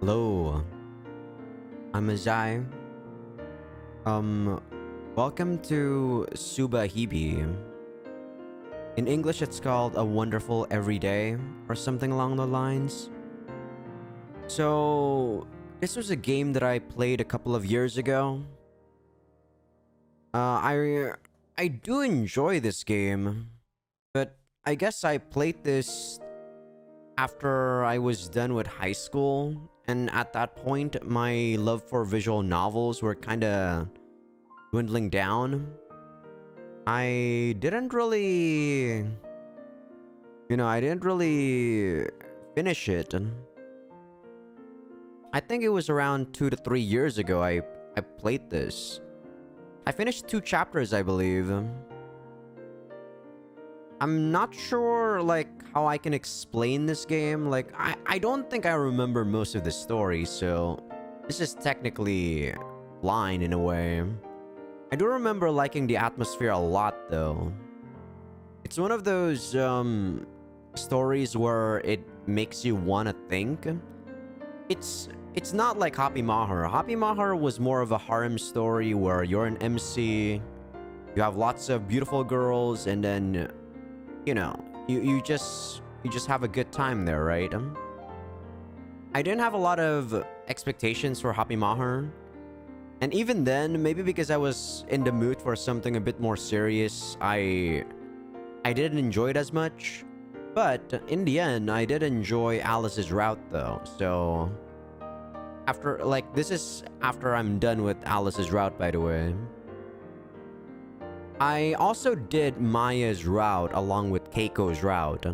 Hello, I'm Azai. Um, Welcome to Subahibi. In English, it's called A Wonderful Everyday, or something along the lines. So, this was a game that I played a couple of years ago. I do enjoy this game, but I guess I played this after I was done with high school, and at that point, my love for visual novels were kind of dwindling down. I didn't really, I didn't really finish it. I think it was around 2 to 3 years ago I played this. I finished 2 chapters, I believe. I'm not sure, like, how I can explain this game. Like, I don't think I remember most of the story, so this is technically blind in a way. I do remember liking the atmosphere a lot, though. It's one of those, stories where it makes you want to think. It's not like Happy Mahar. Happy Mahar was more of a harem story where you're an MC, you have lots of beautiful girls, and then, you just have a good time there, right? I didn't have a lot of expectations for Happy Mahar. And even then, maybe because I was in the mood for something a bit more serious, I didn't enjoy it as much. But in the end, I did enjoy Alice's route though. So this is after I'm done with Alice's route, by the way. I also did Maya's route along with Keiko's route.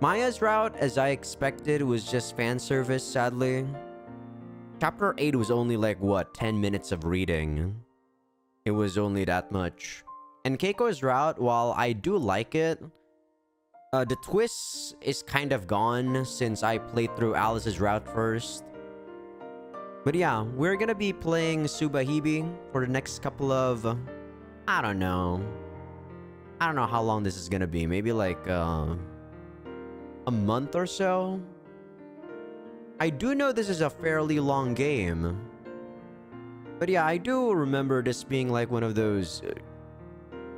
Maya's route, as I expected, was just fan service, sadly. Chapter 8 was only like, 10 minutes of reading. It was only that much. And Keiko's route, while I do like it, the twist is kind of gone since I played through Alice's route first. But yeah, we're gonna be playing Subahibi for the next couple of... I don't know how long this is gonna be. Maybe like a month or so. I do know this is a fairly long game. But yeah, I do remember this being like one of those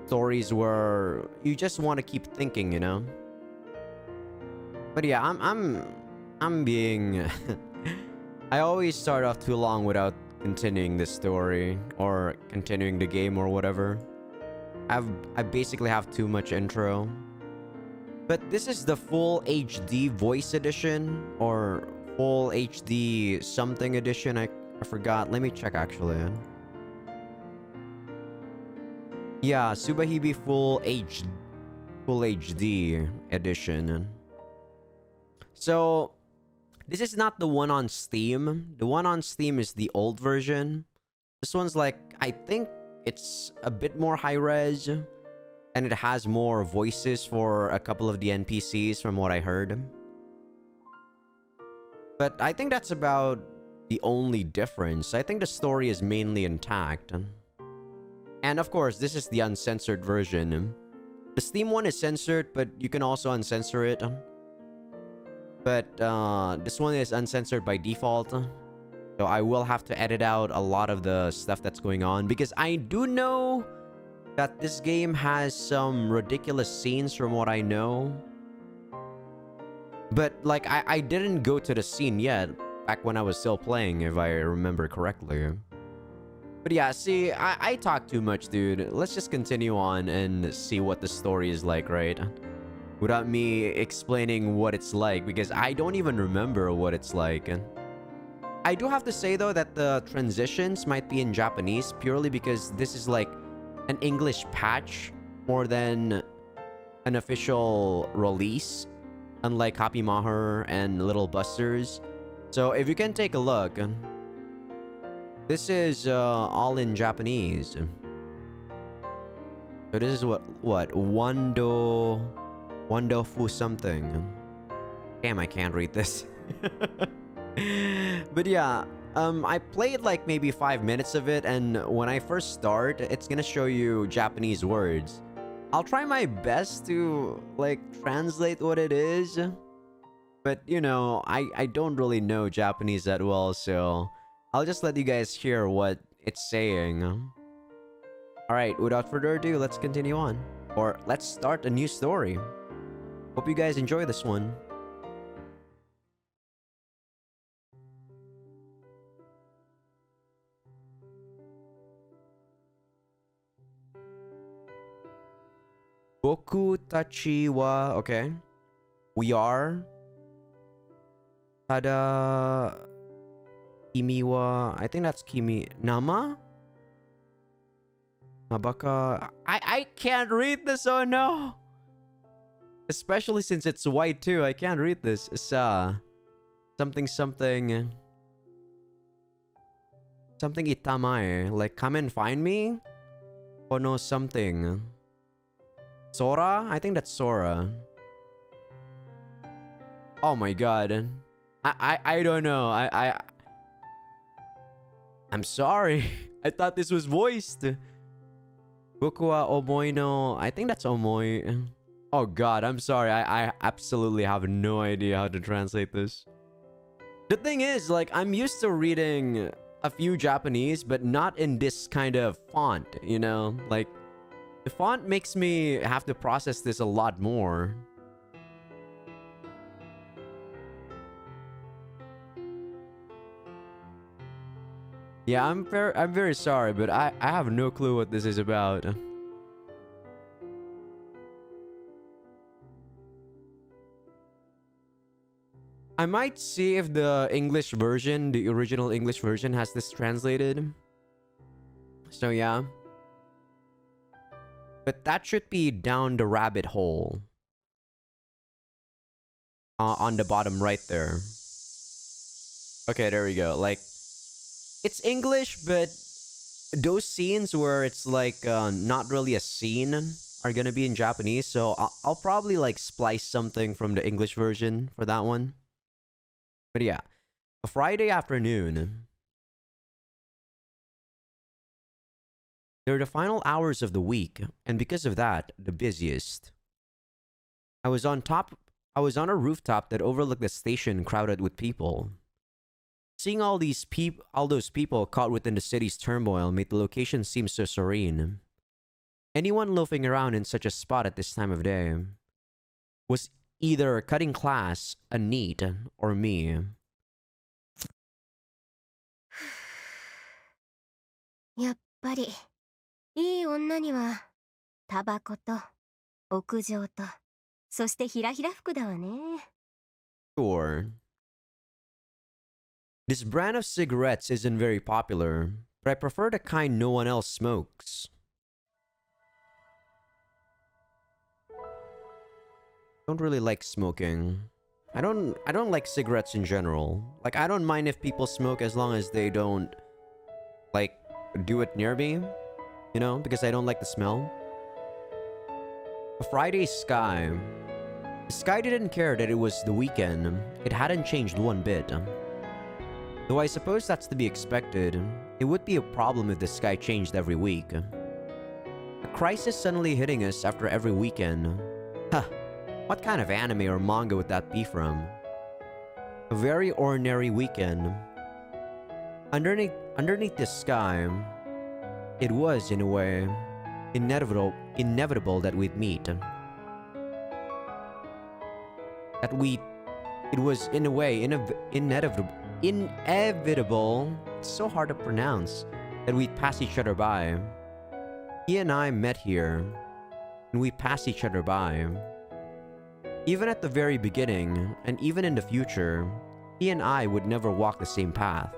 stories where you just want to keep thinking, you know? But yeah, I'm being I always start off too long without continuing this story or continuing the game or whatever. I basically have too much intro. But this is the full HD voice edition or full HD something edition. I forgot. Let me check actually. Yeah, Subahibi full HD edition. So this is not the one on Steam. The one on Steam is the old version. This one's like, I think it's a bit more high res, and it has more voices for a couple of the NPCs from what I heard. But I think that's about the only difference. I think the story is mainly intact. And of course, this is the uncensored version. The Steam one is censored, but you can also uncensor it. But this one is uncensored by default. So I will have to edit out a lot of the stuff that's going on. Because I do know that this game has some ridiculous scenes from what I know. But like, I didn't go to the scene yet. Back when I was still playing, if I remember correctly. But yeah, see, I talk too much, dude. Let's just continue on and see what the story is like, right? Without me explaining what it's like, because I don't even remember what it's like. I do have to say, though, that the transitions might be in Japanese purely because this is like an English patch more than an official release, unlike Happy Mahar and Little Busters. So if you can take a look, this is all in Japanese. So this is what Wando Fu something. Damn, I can't read this. But yeah, I played like maybe 5 minutes of it, and when I first start, it's gonna show you Japanese words. I'll try my best to like translate what it is. But, you know, I don't really know Japanese that well, so I'll just let you guys hear what it's saying. Alright, without further ado, let's continue on. Or let's start a new story. Hope you guys enjoy this one. Boku tachi wa... Okay. We are... Tada... Kimi wa... I think that's Kimi... Nama? Nabaka... I can't read this, oh no! Especially since it's white too, I can't read this. Sa... Something something... Something itamae. Like, come and find me? Or no something. Sora? I think that's Sora. Oh my god. I don't know. I'm sorry. I thought this was voiced. Boku wa omoi no... I think that's omoi. Oh god, I'm sorry. I absolutely have no idea how to translate this. The thing is, like, I'm used to reading a few Japanese, but not in this kind of font, you know? Like, the font makes me have to process this a lot more. Yeah, I'm very sorry, but I have no clue what this is about. I might see if the English version, the original English version, has this translated. So yeah. But that should be down the rabbit hole. On the bottom right there. Okay, there we go. Like, it's English, but those scenes where it's like not really a scene are gonna be in Japanese. So I'll probably like splice something from the English version for that one. But yeah, a Friday afternoon. They're the final hours of the week, and because of that, the busiest. I was on a rooftop that overlooked the station crowded with people. Seeing all those people caught within the city's turmoil made the location seem so serene. Anyone loafing around in such a spot at this time of day was either cutting class, a NEET, or me. やっぱりいい女にはタバコと屋上とそしてひらひら服だわね。 Sure. This brand of cigarettes isn't very popular, but I prefer the kind no one else smokes. Don't really like smoking. I don't like cigarettes in general. Like, I don't mind if people smoke as long as they don't like do it near me, you know, because I don't like the smell. A Friday sky. The sky didn't care that it was the weekend. It hadn't changed one bit. Though I suppose that's to be expected. It would be a problem if the sky changed every week. A crisis suddenly hitting us after every weekend. Huh. What kind of anime or manga would that be from? A very ordinary weekend. Underneath the sky, it was, in a way, inevitable that we'd meet. It was, in a way, inevitable, it's so hard to pronounce, that we'd pass each other by. He and I met here, and we passed each other by. Even at the very beginning, and even in the future, he and I would never walk the same path.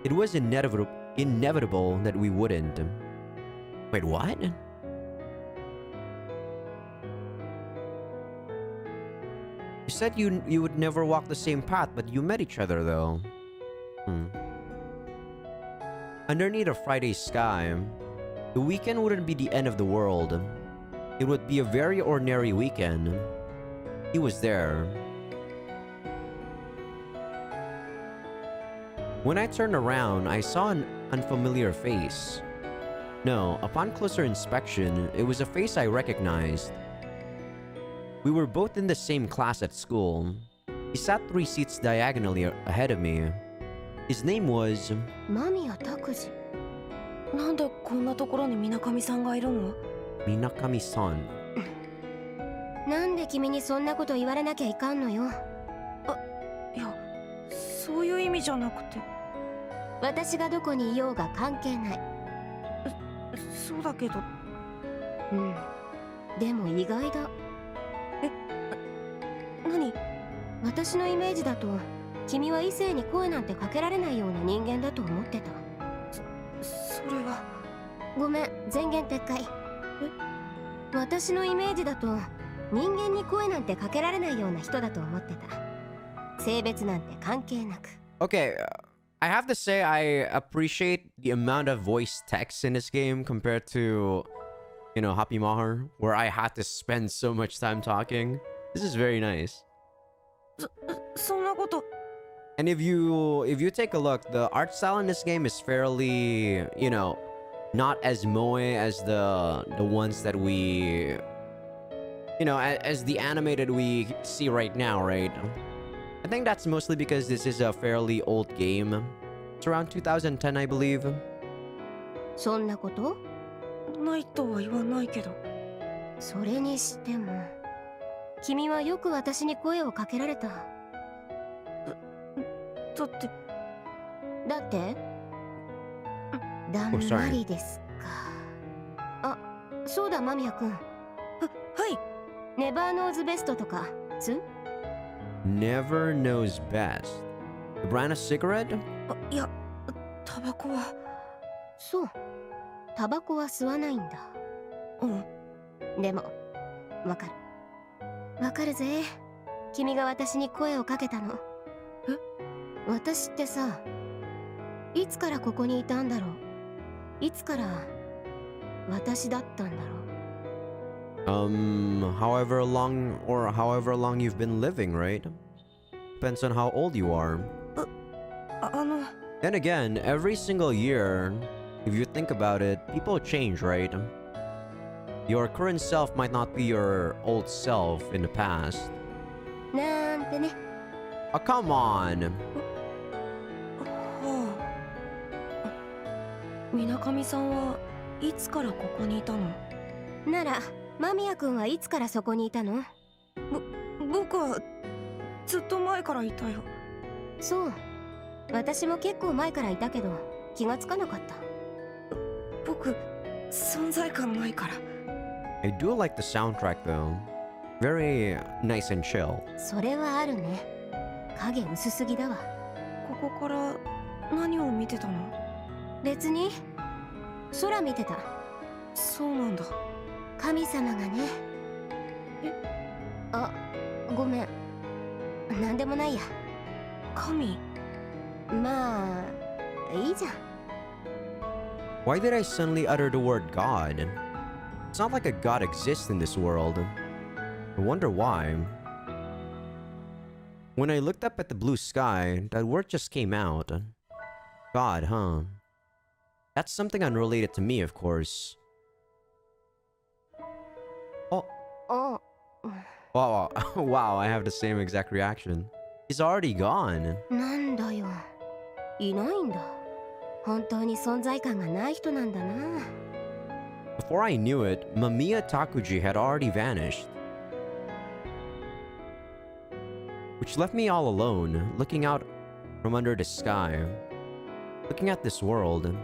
It was inevitable that we wouldn't. Wait, what? You said you would never walk the same path, but you met each other though. Underneath a Friday sky, the weekend wouldn't be the end of the world. It would be a very ordinary weekend. He was there. When I turned around, I saw an unfamiliar face. No, upon closer inspection, it was a face I recognized. We were both in the same class at school. He sat 3 seats diagonally ahead of me. His name was 間宮拓司。なんでこんなところに水上さんがいるの？ Minakami-san. なんで君にそんなこと言われなきゃいかんのよ。いや、そういう意味じゃなくて。私がどこにいようが関係ない。そうだけど。うん。でも意外だ。何？私のイメージだと、君は異性に声なんてかけられないような人間だと思ってた。それは。ごめん、前言撤回。私のイメージだと、人間に声なんてかけられないような人だと思ってた。性別なんて関係なく。Okay, I have to say I appreciate the amount of voice text in this game compared to, you know, Happy Mahar, where I had to spend so much time talking. This is very nice. そんなこと。 And if you take a look, the art style in this game is fairly, you know, not as moe as the ones that we, you know, as the animated we see right now, right? I think that's mostly because this is a fairly old game. It's around 2010, I believe. そんなこと？ないとは言わないけど。それにしても、君はよく私に声をかけられた。だって。だって？だんまりですか。あ、そうだ間宮くん。はい。ネバーノーズベストとかつ？ Never knows best. The brand of cigarette? いや、タバコは。そう。タバコは吸わないんだ。うん。でも、わかる。わかるぜ。君が私に声をかけたの。私ってさ、いつからここにいたんだろう。いつから私だったんだろう。However long you've been living, right? Depends on how old you are. Then again, every single year, if you think about it, people change, right? Your current self might not be your old self in the past. なんてね。Oh, come on! 水上さんはいつからここにいたの？なら、間宮くんはいつからそこにいたの？僕はずっと前からいたよ。そう。私も結構前からいたけど、気がつかなかった。僕、存在感ないから。I do like the soundtrack though. Very nice and chill. それはあるね。影薄すぎだわ。ここから何を見てたの？別に空見てた。そうなんだ。神様がね。あ、ごめん。なんでもないや。神？まあ、いいじゃん。Why did I suddenly utter the word God? It's not like a god exists in this world. I wonder why. When I looked up at the blue sky, that word just came out. God, huh? That's something unrelated to me, of course. Oh. Oh. Wow, wow, I have the same exact reaction. He's already gone. なんだよ。いないんだ。本当に存在感がない人なんだな。Before I knew it, Mamiya Takuji had already vanished. Which left me all alone, looking out from under the sky. Looking at this world.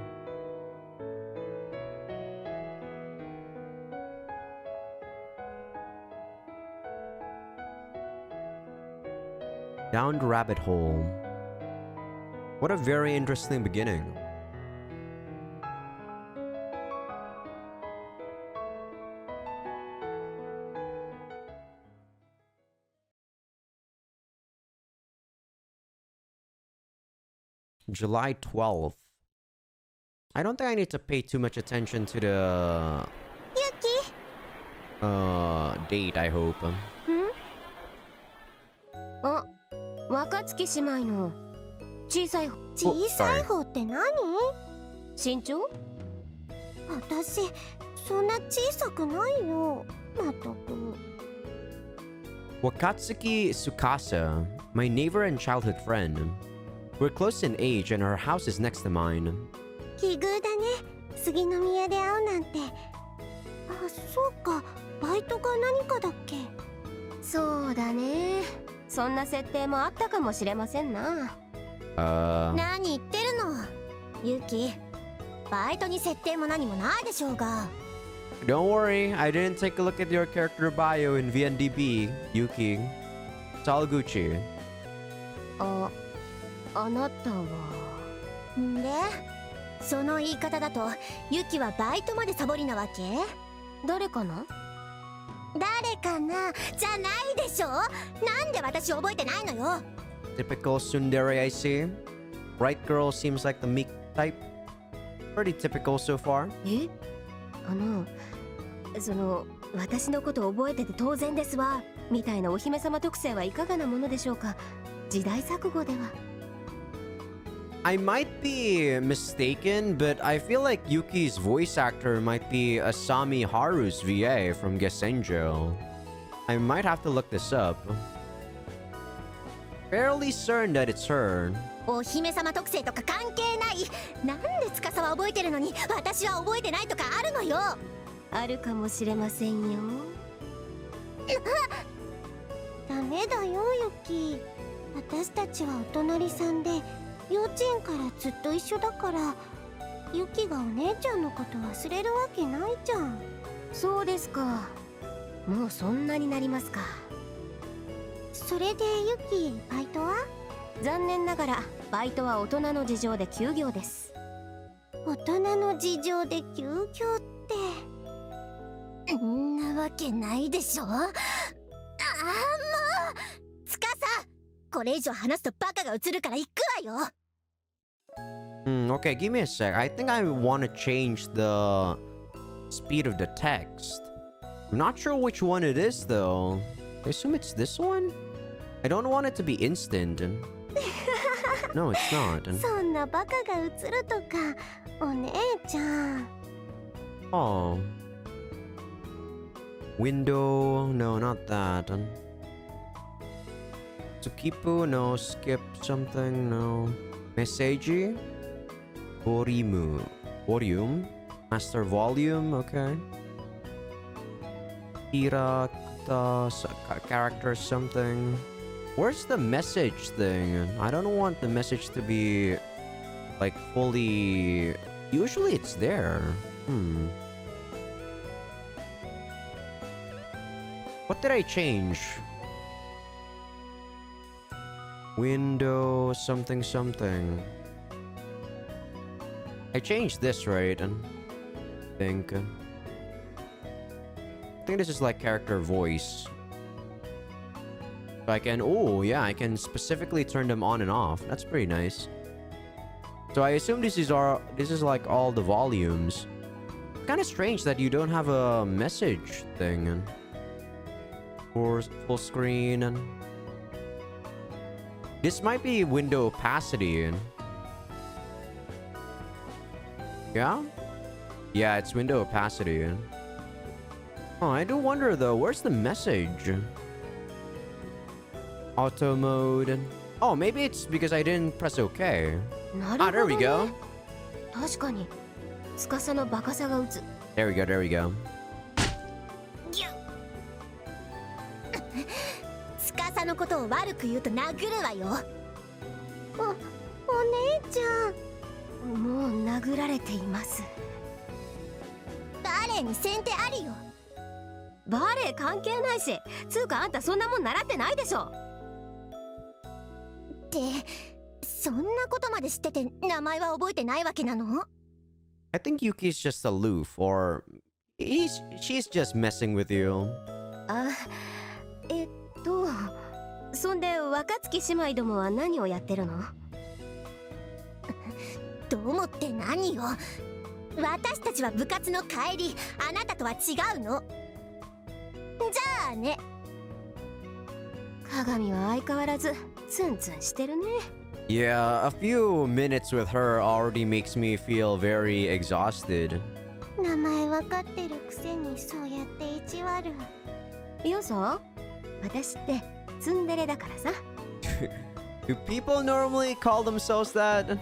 Down the rabbit hole. What a very interesting beginning. July 12th. I don't think I need to pay too much attention to the date, I hope. あ、若月姉妹の小さい方。小さい方って何？身長？私そんな小さくないよ。まったく。Wakatsuki Tsukasa My neighbor and childhood friend. We're close in age and her house is next to mine. 奇遇だね。杉の宮で会うなんて。あ、そうか。バイトか何かだっけ。そうだね。そんな設定もあったかもしれませんな。何言ってるの、ユキ。バイトに設定も何もないでしょうが。Don't worry, I didn't take a look at your character bio in VNDB, Yuki. It's all Gucci. あなたは。んで、その言い方だとユキはバイトまでサボりなわけ？誰かな？誰かなじゃないでしょ。なんで私覚えてないのよ。 Typical tsundere, I see. Bright girl seems like the meek type. Pretty typical so far. え？私のこと覚えてて当然ですわみたいなお姫様特性はいかがなものでしょうか。時代錯誤では。I might be mistaken, but I feel like Yuki's voice actor might be Asami Haru's VA from Gesenjo. I might have to look this up. Fairly certain that it's her. お姫様特性とか関係ない。なんで司は覚えてるのに私は覚えてないとかあるのよ。あるかもしれませんよ。ダメだよユキ。私たちはお隣さんで幼稚園からずっと一緒だから、ユキがお姉ちゃんのこと忘れるわけないじゃん。そうですか。もうそんなになりますか。それでユキ、バイトは？残念ながらバイトは大人の事情で休業です。大人の事情で休業って、んなわけないでしょ。ああ、もう司、これ以上話すとバカが映るから行くわよ。Okay, give me a sec. I think I want to change the speed of the text. I'm not sure which one it is though. I assume it's this one? I don't want it to be instant. No, it's not. そんなバカが映るとか、お姉ちゃん。Oh. Window, no, not that. Tsukipu, no. Skip something, no. Meseji? Borimu. Volume? Master volume, okay. Hirakata, character something. Where's the message thing? I don't want the message to be like fully... Usually it's there. What did I change? Window something something. I changed this, right? I think this is like character voice. So I can, oh yeah, I can specifically turn them on and off. That's pretty nice. So I assume this is like all the volumes. Kind of strange that you don't have a message thing. For full screen. This might be window opacity. Yeah? Yeah, it's window opacity. Oh, I do wonder though, where's the message? Auto mode. Oh, maybe it's because I didn't press OK. Ah, there we go. 確かに司のバカさが映る。 There we go, there we go. 司のことを悪く言うと殴るわよ。お姉ちゃん。もう殴られています。バレエに先手ありよ。バレエ関係ないし、つうかあんたそんなもん習ってないでしょ。ってそんなことまで知ってて名前は覚えてないわけなの？ I think Yuki's just aloof, or she's just messing with you. あ、そんで若月姉妹どもは何をやってるの？どう思って何よ。私たちは部活の帰り、あなたとは違うの。じゃあね。鏡は相変わらずツンツンしてるね。Yeah, a few minutes with her already makes me feel very exhausted. 名前わかってるくせにそうやって意地悪。よそ、私ってツンデレだからさ。Do people normally call themselves that?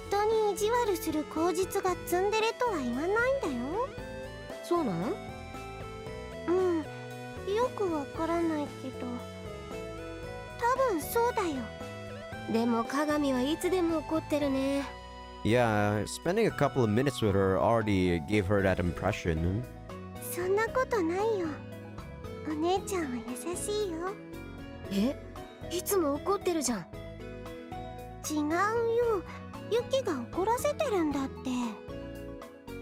人に意地悪する口実がツンデレとは言わないんだよ。そうなの？よくわからないけど、多分そうだよ。でも鏡はいつでも怒ってるね。Yeah, spending a couple of minutes with her already gave her that impression. そんなことないよ。お姉ちゃんは優しいよ。いつも怒ってるじゃん。違うよ。ユキが怒らせてるんだって。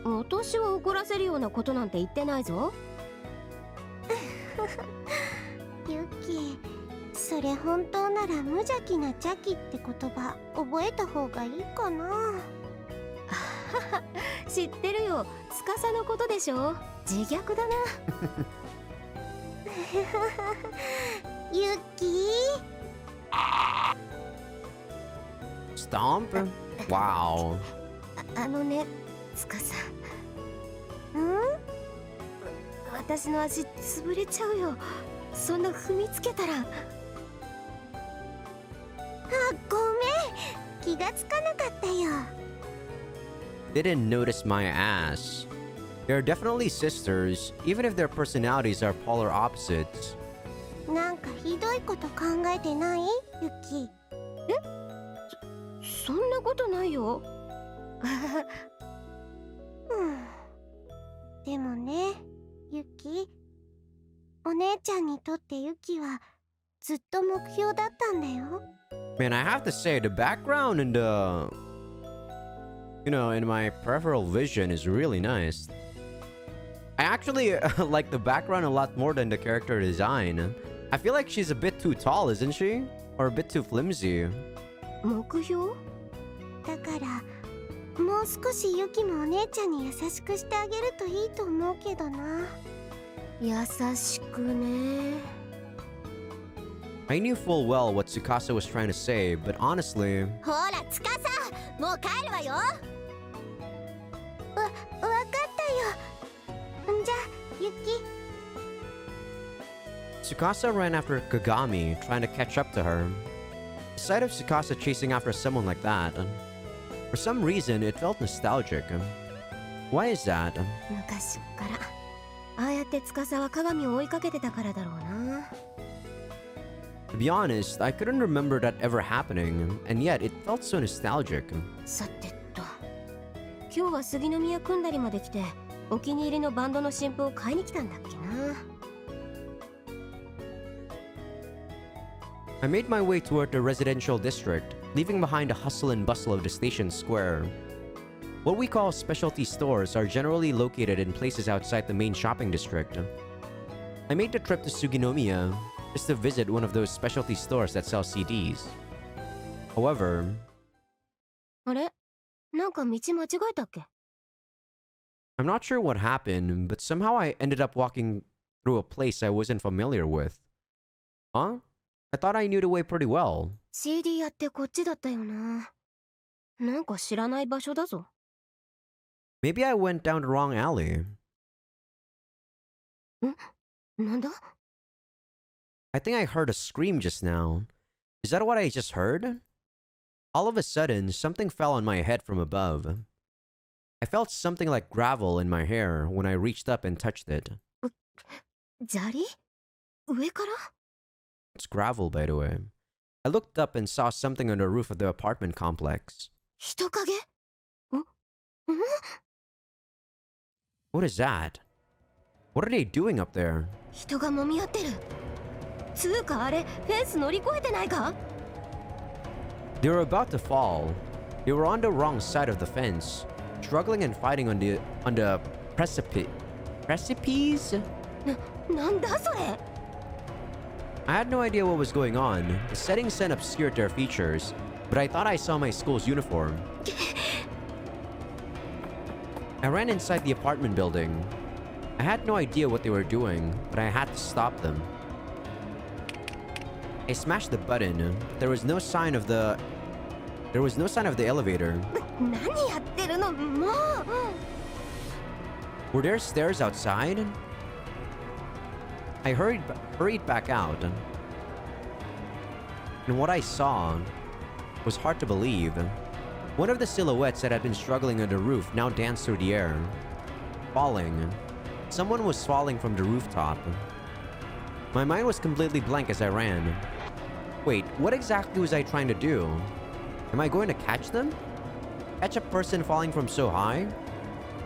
私を怒らせるようなことなんて言ってないぞ。ユキ、それ本当なら無邪気な邪気って言葉覚えた方がいいかな。知ってるよ。司のことでしょ。自虐だな。ユキ。Stomp? Wow. あのね、司。私の足潰れちゃうよ。そんな踏みつけたら。ごめん。気がつかなかったよ。Didn't notice my ass. They're definitely sisters, even if their personalities are polar opposites. なんかひどいこと考えてない？ユキ。そんなことないよ。でもね、ユキ。お姉ちゃんにとってユキはずっと目標だったんだよ。Man, I have to say, the background and in my peripheral vision is really nice. I actually like the background a lot more than the character design. I feel like she's a bit too tall, isn't she? Or a bit too flimsy. 目標？だからもう少しユキもお姉ちゃんに優しくしてあげるといいと思うけどな。優しくね。I knew full well what Tsukasa was trying to say, but honestly... ほら、司、もう帰るわよ。わかったよ。じゃあ、ユキ。Tsukasa ran after Kagami, trying to catch up to her. The sight of Tsukasa chasing after someone like that, for some reason, it felt nostalgic. Why is that? 昔から、ああやって司は鏡を追いかけてたからだろうな。To be honest, I couldn't remember that ever happening, and yet it felt so nostalgic. さてと、今日は杉の宮組んだりまで来て、お気に入りのバンドの新譜を買いに来たんだっけな。I made my way toward the residential district, leaving behind the hustle and bustle of the station square. What we call specialty stores are generally located in places outside the main shopping district. I made the trip to Suginomiya just to visit one of those specialty stores that sell CDs. However... あれ？なんか道間違えたっけ？ I'm not sure what happened, but somehow I ended up walking through a place I wasn't familiar with. Huh? I thought I knew the way pretty well. CD やってこっちだったよな。なんか知らない場所だぞ。Maybe I went down the wrong alley. なんだ？ I think I heard a scream just now. Is that what I just heard? All of a sudden, something fell on my head from above. I felt something like gravel in my hair when I reached up and touched it. 砂利？上から？ It's gravel, by the way. I looked up and saw something on the roof of the apartment complex. 人影？What is that? What are they doing up there? 人が揉み合ってる。つうかあれ、フェンス乗り越えてないか？ They were about to fall. They were on the wrong side of the fence, struggling and fighting on the precipice. Precipice? なんだそれ？ I had no idea what was going on. The setting sun obscured their features, but I thought I saw my school's uniform. I ran inside the apartment building. I had no idea what they were doing, but I had to stop them. I smashed the button. There was no sign of the elevator. 何やってるの？もう。Were there stairs outside? I hurried back out. And what I saw was hard to believe. One of the silhouettes that had been struggling on the roof now danced through the air, falling. Someone was falling from the rooftop. My mind was completely blank as I ran. Wait, what exactly was I trying to do? Am I going to catch them? Catch a person falling from so high?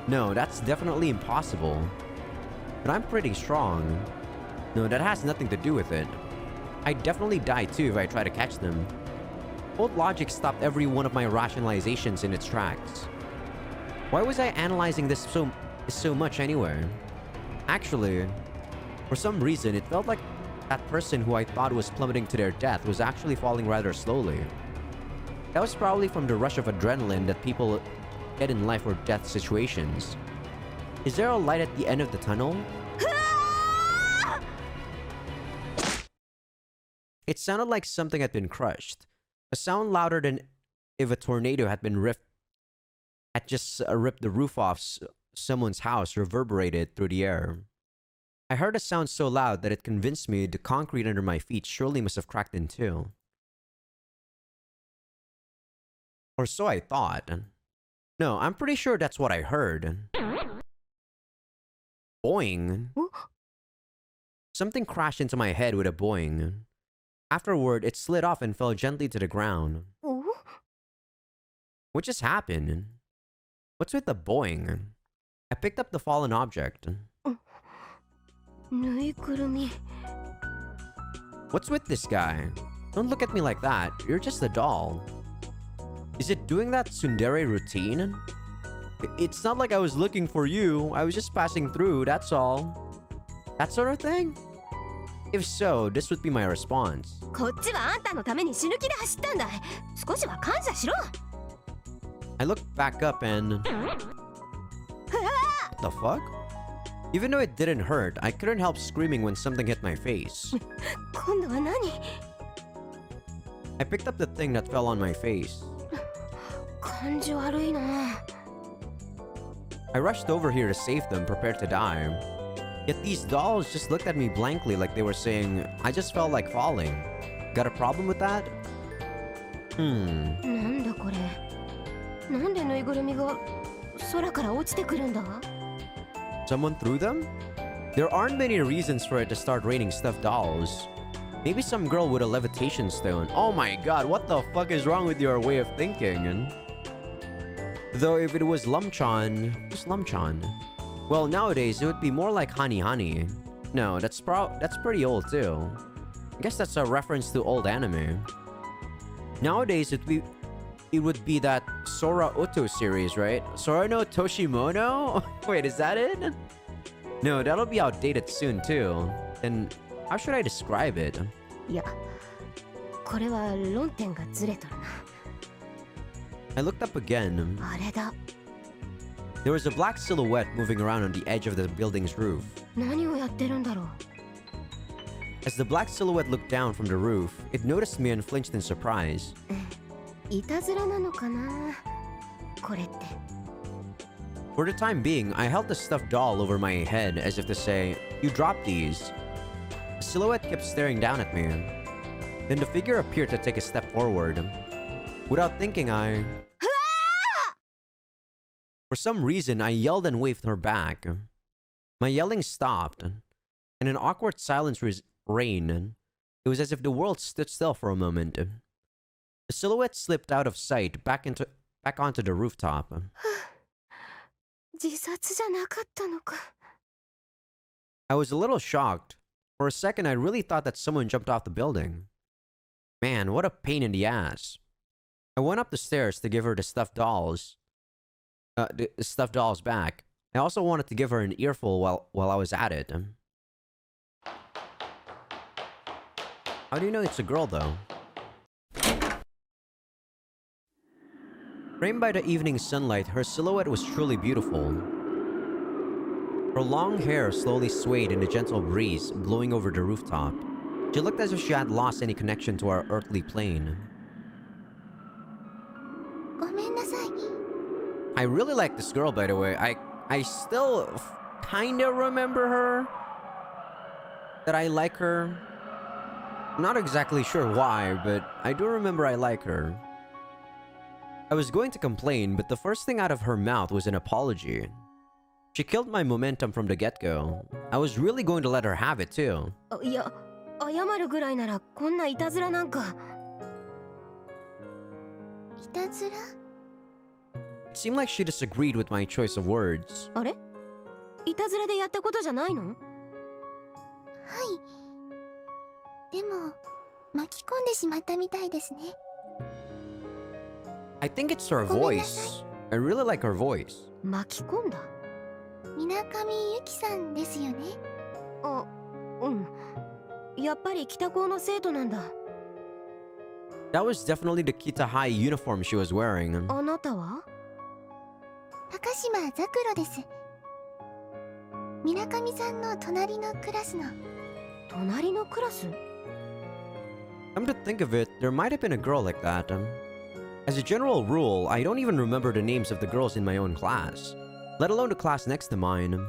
No, that's definitely impossible. But I'm pretty strong. No, that has nothing to do with it. I'd definitely die too if I try to catch them. Old logic stopped every one of my rationalizations in its tracks. Why was I analyzing this so much anyway? Actually, for some reason, it felt like that person who I thought was plummeting to their death was actually falling rather slowly. That was probably from the rush of adrenaline that people get in life or death situations. Is there a light at the end of the tunnel? It sounded like something had been crushed. A sound louder than if a tornado had just ripped the roof off someone's house reverberated through the air. I heard a sound so loud that it convinced me the concrete under my feet surely must have cracked in two. Or so I thought. No, I'm pretty sure that's what I heard. Boing. Something crashed into my head with a boing. Afterward, it slid off and fell gently to the ground. What just happened? What's with the boing? I picked up the fallen object. What's with this guy? Don't look at me like that. You're just a doll. Is it doing that tsundere routine? It's not like I was looking for you. I was just passing through, that's all. That sort of thing? If so, this would be my response. I looked back up and... The fuck? Even though it didn't hurt, I couldn't help screaming when something hit my face. I picked up the thing that fell on my face. I rushed over here to save them, prepared to die. Yet these dolls just looked at me blankly like they were saying, I just felt like falling. Got a problem with that? Someone threw them? There aren't many reasons for it to start raining stuffed dolls. Maybe some girl with a levitation stone. Oh my god, what the fuck is wrong with your way of thinking? Though if it was Lumchan, who's Lumchan? Well, nowadays it would be more like Honey Honey. No, that's pretty old too. I guess that's a reference to old anime. Nowadays it would be that Sora Oto series, right? Sora no Toshimono? Wait, is that it? No, that'll be outdated soon too. Then how should I describe it? I looked up again. There was a black silhouette moving around on the edge of the building's roof. As the black silhouette looked down from the roof, it noticed me and flinched in surprise. For the time being, I held the stuffed doll over my head as if to say, "You dropped these." The silhouette kept staring down at me. Then the figure appeared to take a step forward. Without thinking, For some reason, I yelled and waved her back. My yelling stopped, and an awkward silence reigned. It was as if the world stood still for a moment. The silhouette slipped out of sight back onto the rooftop. I was a little shocked. For a second, I really thought that someone jumped off the building. Man, what a pain in the ass. I went up the stairs to give her the stuffed dolls back. I also wanted to give her an earful while I was at it. How do you know it's a girl, though? Framed by the evening sunlight, her silhouette was truly beautiful. Her long hair slowly swayed in the gentle breeze blowing over the rooftop. She looked as if she had lost any connection to our earthly plane. I really like this girl, by the way. I still kinda remember her. That I like her. Not exactly sure why, but I do remember I like her. I was going to complain, but the first thing out of her mouth was an apology. She killed my momentum from the get-go. I was really going to let her have it too. いや、謝るぐらいならこんないたずらなんか。いたずら？ It seemed like she disagreed with my choice of words. あれ？いたずらでやったことじゃないの？はい。でも、巻き込んでしまったみたいですね。I think it's her voice. I really like her voice. 巻き込んだ？水上由紀さんですよね。あ、うん。やっぱり北高の生徒なんだ。That was definitely the Kita High uniform she was wearing. あなたは？高島ザクロです。水上さんの隣のクラスの。隣のクラス？ Come to think of it, there might have been a girl like that. As a general rule, I don't even remember the names of the girls in my own class, let alone the class next to mine.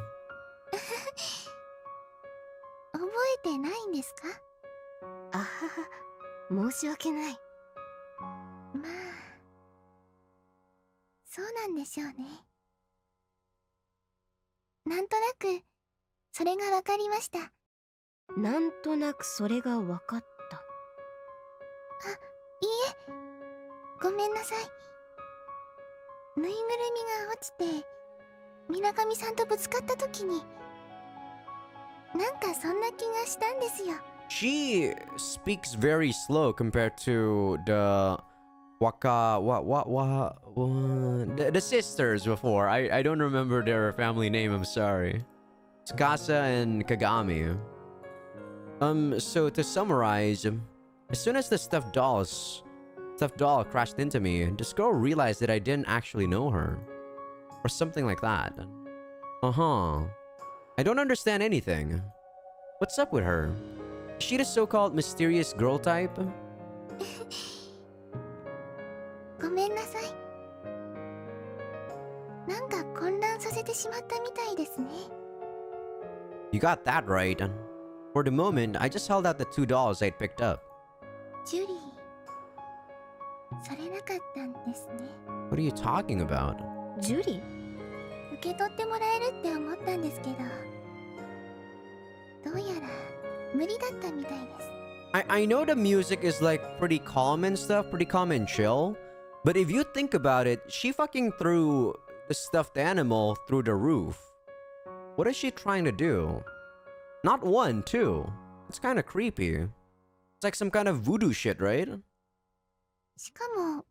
覚えてないんですか？あはは、申し訳ない。まあ、そうなんでしょうね。なんとなく、それがわかりました。なんとなくそれがわかった。あ、いいえ、ごめんなさい。ぬいぐるみが落ちて、水上さんとぶつかった時に、なんかそんな気がしたんですよ。She speaks very slow compared to the the sisters before. I don't remember their family name, I'm sorry. Tsukasa and Kagami. So to summarize, as soon as the stuffed doll crashed into me, this girl realized that I didn't actually know her. Or something like that. Uh-huh. I don't understand anything. What's up with her? Is she the so-called mysterious girl type? ごめんなさい。なんか混乱させてしまったみたいですね。You got that right. For the moment, I just held out the two dolls I'd picked up. ジュリー、それなかったんですね。What are you talking about? ジュリ？受け取ってもらえるって思ったんですけど、どうやら無理だったみたいです。I know the music is like pretty calm and stuff, pretty calm and chill. But if you think about it, she fucking threw the stuffed animal through the roof. What is she trying to do? Not one, two. It's kind of creepy. It's like some kind of voodoo shit, right? しかも、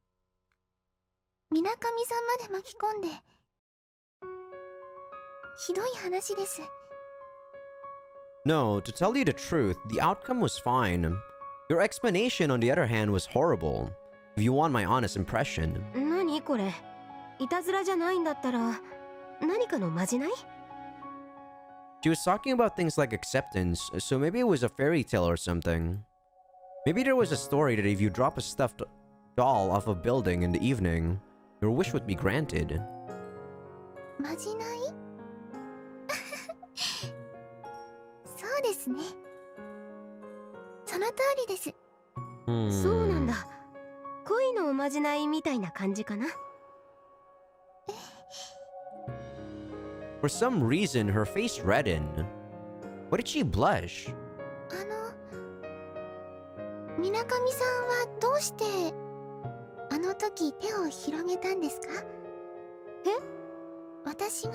水上さんまで巻き込んで、ひどい話です。No, to tell you the truth, the outcome was fine. Your explanation, on the other hand, was horrible. If you want my honest impression. 何これ？いたずらじゃないんだったら、何かのまじない？ She was talking about things like acceptance, so maybe it was a fairy tale or something. Maybe there was a story that if you drop a stuffed doll off a building in the evening, your wish would be granted. まじない？そうですね。その通りです。そうなんだ。恋のおまじないみたいな感じかな。For some reason, her face reddened. What did she blush? 水上さんはどうしてあの時手を広げたんですか？え？私が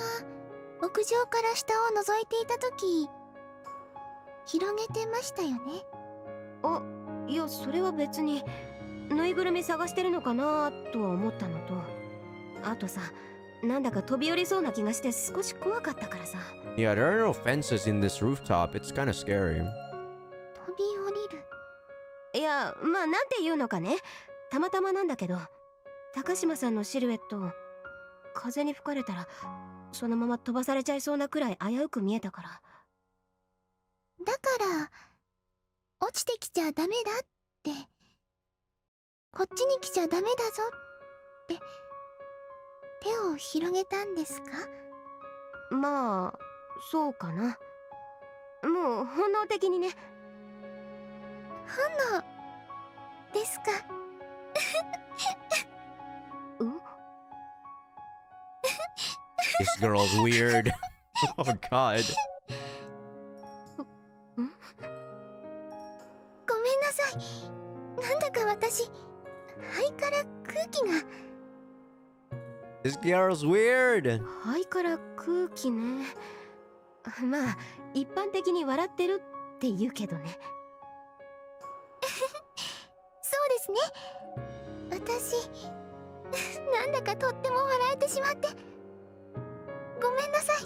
屋上から下を覗いていた時、広げてましたよね。あ、いやそれは別にぬいぐるみ探してるのかなとは思ったのと、あとさ、なんだか飛び降りそうな気がして少し怖かったからさ。Yeah, there are no fences in this rooftop. It's kind of scary. 飛び降りる？いや、まあなんていうのかね。たまたまなんだけど、高島さんのシルエット、風に吹かれたらそのまま飛ばされちゃいそうなくらい危うく見えたから。だから落ちてきちゃダメだって、こっちに来ちゃダメだぞって手を広げたんですか？まあそうかな。もう本能的にね。本能ですか？うん This girl's weird. Oh god. ごめんなさい。なんだか私、肺から空気が。This girl's weird. 肺から空気ね。まあ一般的に笑ってるって言うけどね。そうですね。私、なんだかとっても笑えてしまって。ごめんなさい。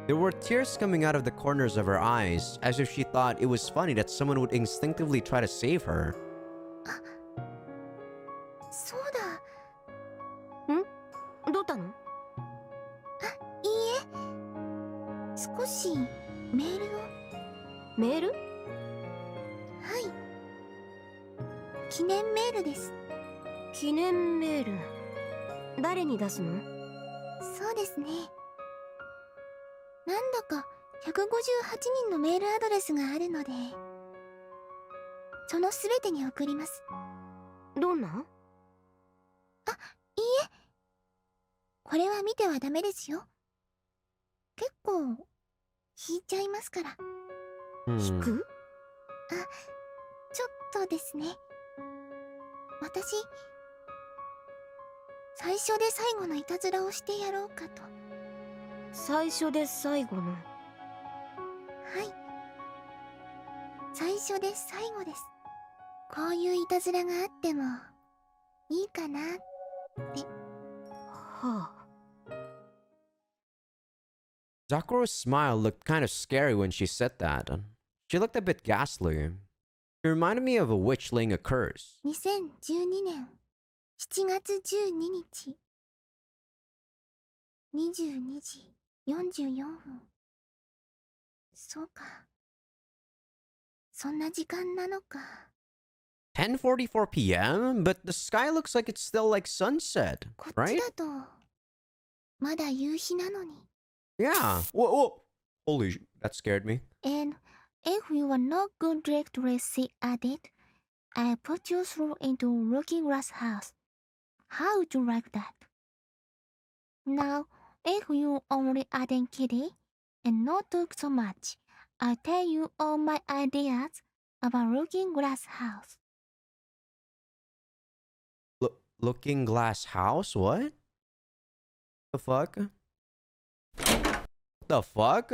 There were tears coming out of the corners of her eyes, as if she thought it was funny that someone would instinctively try to save her. そうだ。どうしたの？いいえ。少しメールを。メール？はい。記念メールです。記念メール。誰に出すの？そうですね。なんだか158人のメールアドレスがあるので、そのすべてに送ります。どんな？いいえ。これは見てはダメですよ。結構引いちゃいますから。引く？ちょっとですね。私、最初で最後のいたずらをしてやろうかと。最初で最後の。はい。最初で最後です。こういういたずらがあってもいいかなって。はあ。Zakuro's smile looked kind of scary when she said that. She looked a bit ghastly. She reminded me of a witch laying a curse. 2012年7月12日22時44分。そうか。そんな時間なのか。10:44 p.m.? But the sky looks like it's still like sunset, こっち right? だとまだ夕日なのに。Yeah. Whoa, whoa. Holy that scared me. And if you are not good directly see at it, I put you through into looking glass house. How would you like that? Now, if you only attend kitty and not talk so much, I'll tell you all my ideas about looking glass house. Looking glass house? What? The fuck? The fuck?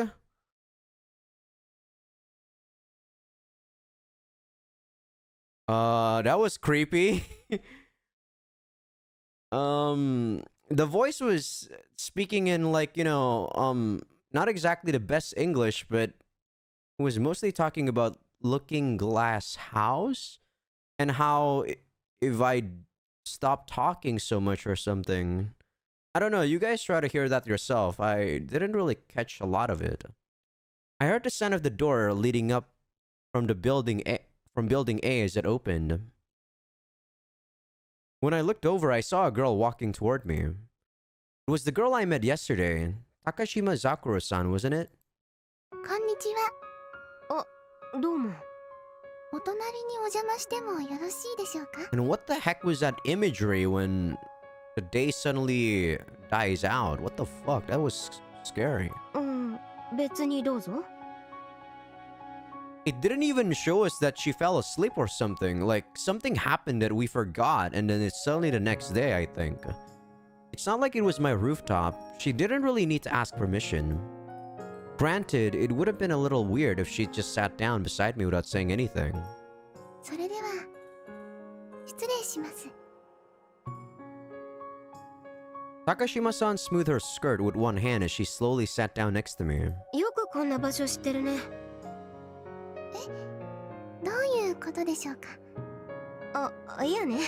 That was creepy. The voice was speaking in like, not exactly the best English, but was mostly talking about looking glass house and how if I stop talking so much or something. I don't know, you guys try to hear that yourself. I didn't really catch a lot of it. I heard the sound of the door leading up from building A as it opened. When I looked over, I saw a girl walking toward me. It was the girl I met yesterday. Takashima Zakuro-san, wasn't it? こんにちは。どうも。お隣にお邪魔してもよろしいでしょうか？ And what the heck was that imagery when the day suddenly dies out? What the fuck? That was scary. 別にどうぞ。It didn't even show us that she fell asleep or something. Like, something happened that we forgot, and then it's suddenly the next day, I think. It's not like it was my rooftop. She didn't really need to ask permission. Granted, it would have been a little weird if she just sat down beside me without saying anything. それでは失礼します。 Takashima-san smoothed her skirt with one hand as she slowly sat down next to me. よくこんな場所知ってるね。どういうことでしょうか？いやね。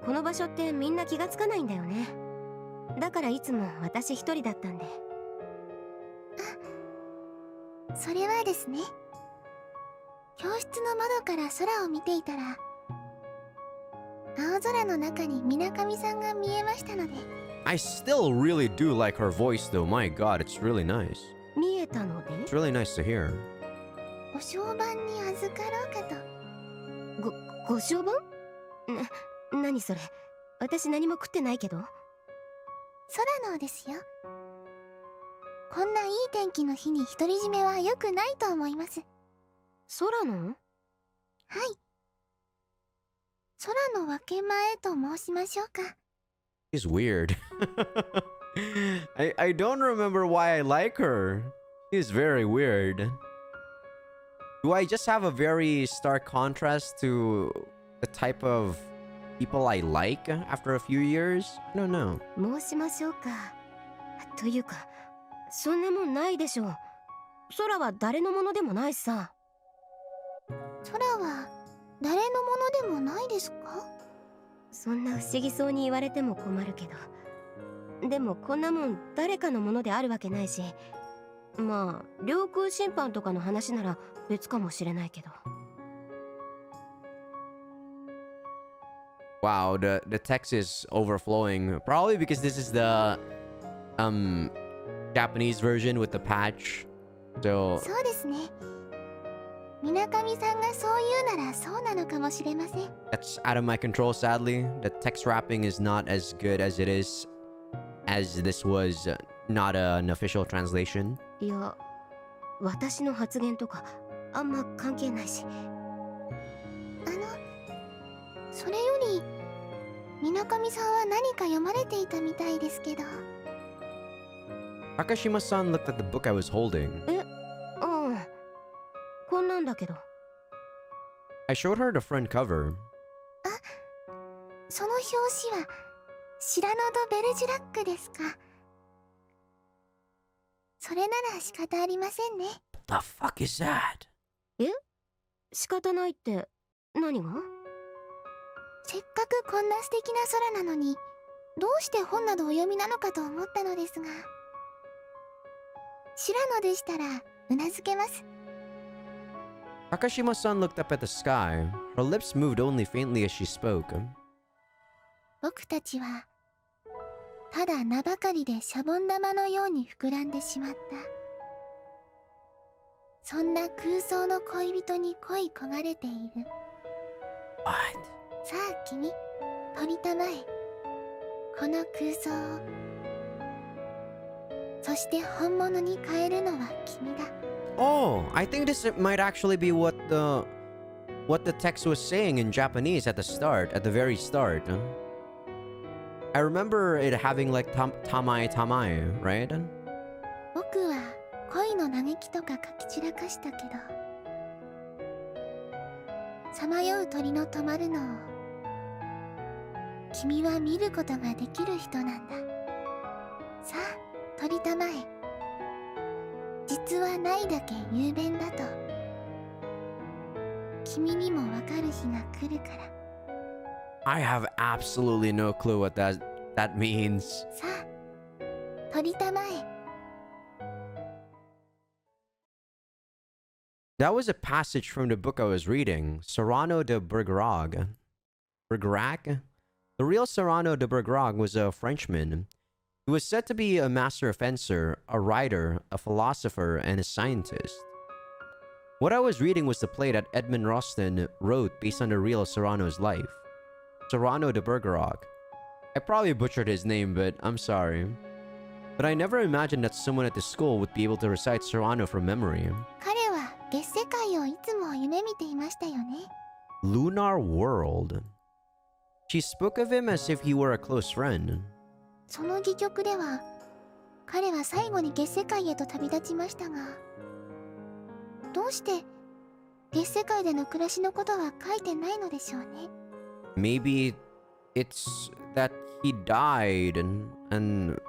この場所ってみんな気がつかないんだよね。だからいつも私一人だったんで。それはですね、教室の窓から空を見ていたら、青空の中に水上さんが見えましたので。I still really do like her voice though. My god, it's really nice. 見えたので？ It's really nice to hear. おご商売に預かろうかと。ご商売？何それ。私何も食ってないけど。空のですよ。こんないい天気の日に独り占めは良くないと思います。空の？はい。空の分け前と申しましょうか。She's weird. I don't remember why I like her. She's very weird. Do I just have a very stark contrast to the type of people I like after a few years? I don't know. 申しましょうか。というか、そんなもんないでしょう。空は誰のものでもないさ。空は誰のものでもないですか？そんな不思議そうに言われても困るけど。でもこんなもん誰かのものであるわけないし、まあ領空侵犯とかの話なら別かもしれないけど。Wow, the text is overflowing. Probably because this is the Japanese version with the patch. So そうですね。水上さんがそう言うならそうなのかもしれません。 that's out of my control, sadly. The text wrapping is not as good as it is, as this was not an official translation. いや、私の発言とかあんま関係ないし。それより水上さんは何か読まれていたみたいですけど。 Takashima-san looked at the book I was holding. うん。こんなんだけど。I showed her the front cover. その表紙はシラノ・ド・ベルジュラックですか。それなら仕方ありませんね。 What the fuck is that? 仕方ないって何が？せっかくこんな素敵な空なのに、どうして本などお読みなのかと思ったのですが。シラノでしたらうなずけます。 Takashima-san looked up at the sky. Her lips moved only faintly as she spoke. 僕たちはただ名ばかりでシャボン玉のように膨らんでしまった。そんな空想の恋人に恋焦がれている。 What? さあ君、取りたまえ。この空想を。そして本物に変えるのは君だ。 Oh, I think this might actually be what the text was saying in Japanese at the very start. I remember it having like tamai tamai, right? 僕は恋の嘆きとか書き散らかしたけど、さまよう鳥の止まるのを君は見ることができる人なんだ。さあ取りたまえ。実はないだけ雄弁だと君にもわかる日が来るから。 I have absolutely no clue what that means. さあ取りたまえ。 That was a passage from the book I was reading, Cyrano de Bergerac. Bergerac? The real Cyrano de Bergerac was a Frenchman. He was said to be a master fencer, a writer, a philosopher, and a scientist. What I was reading was the play that Edmond Rostand wrote based on the real Cyrano's life. Cyrano de Bergerac. I probably butchered his name, but I'm sorry. But I never imagined that someone at the school would be able to recite Cyrano from memory. 彼は月世界をいつも夢見ていましたよね。 Lunar World. She spoke of him as if he were a close friend. その戯曲では彼は最後に月世界へと旅立ちましたが、どうして月世界での暮らしのことは書いてないのでしょうね。 Maybe it's that he died and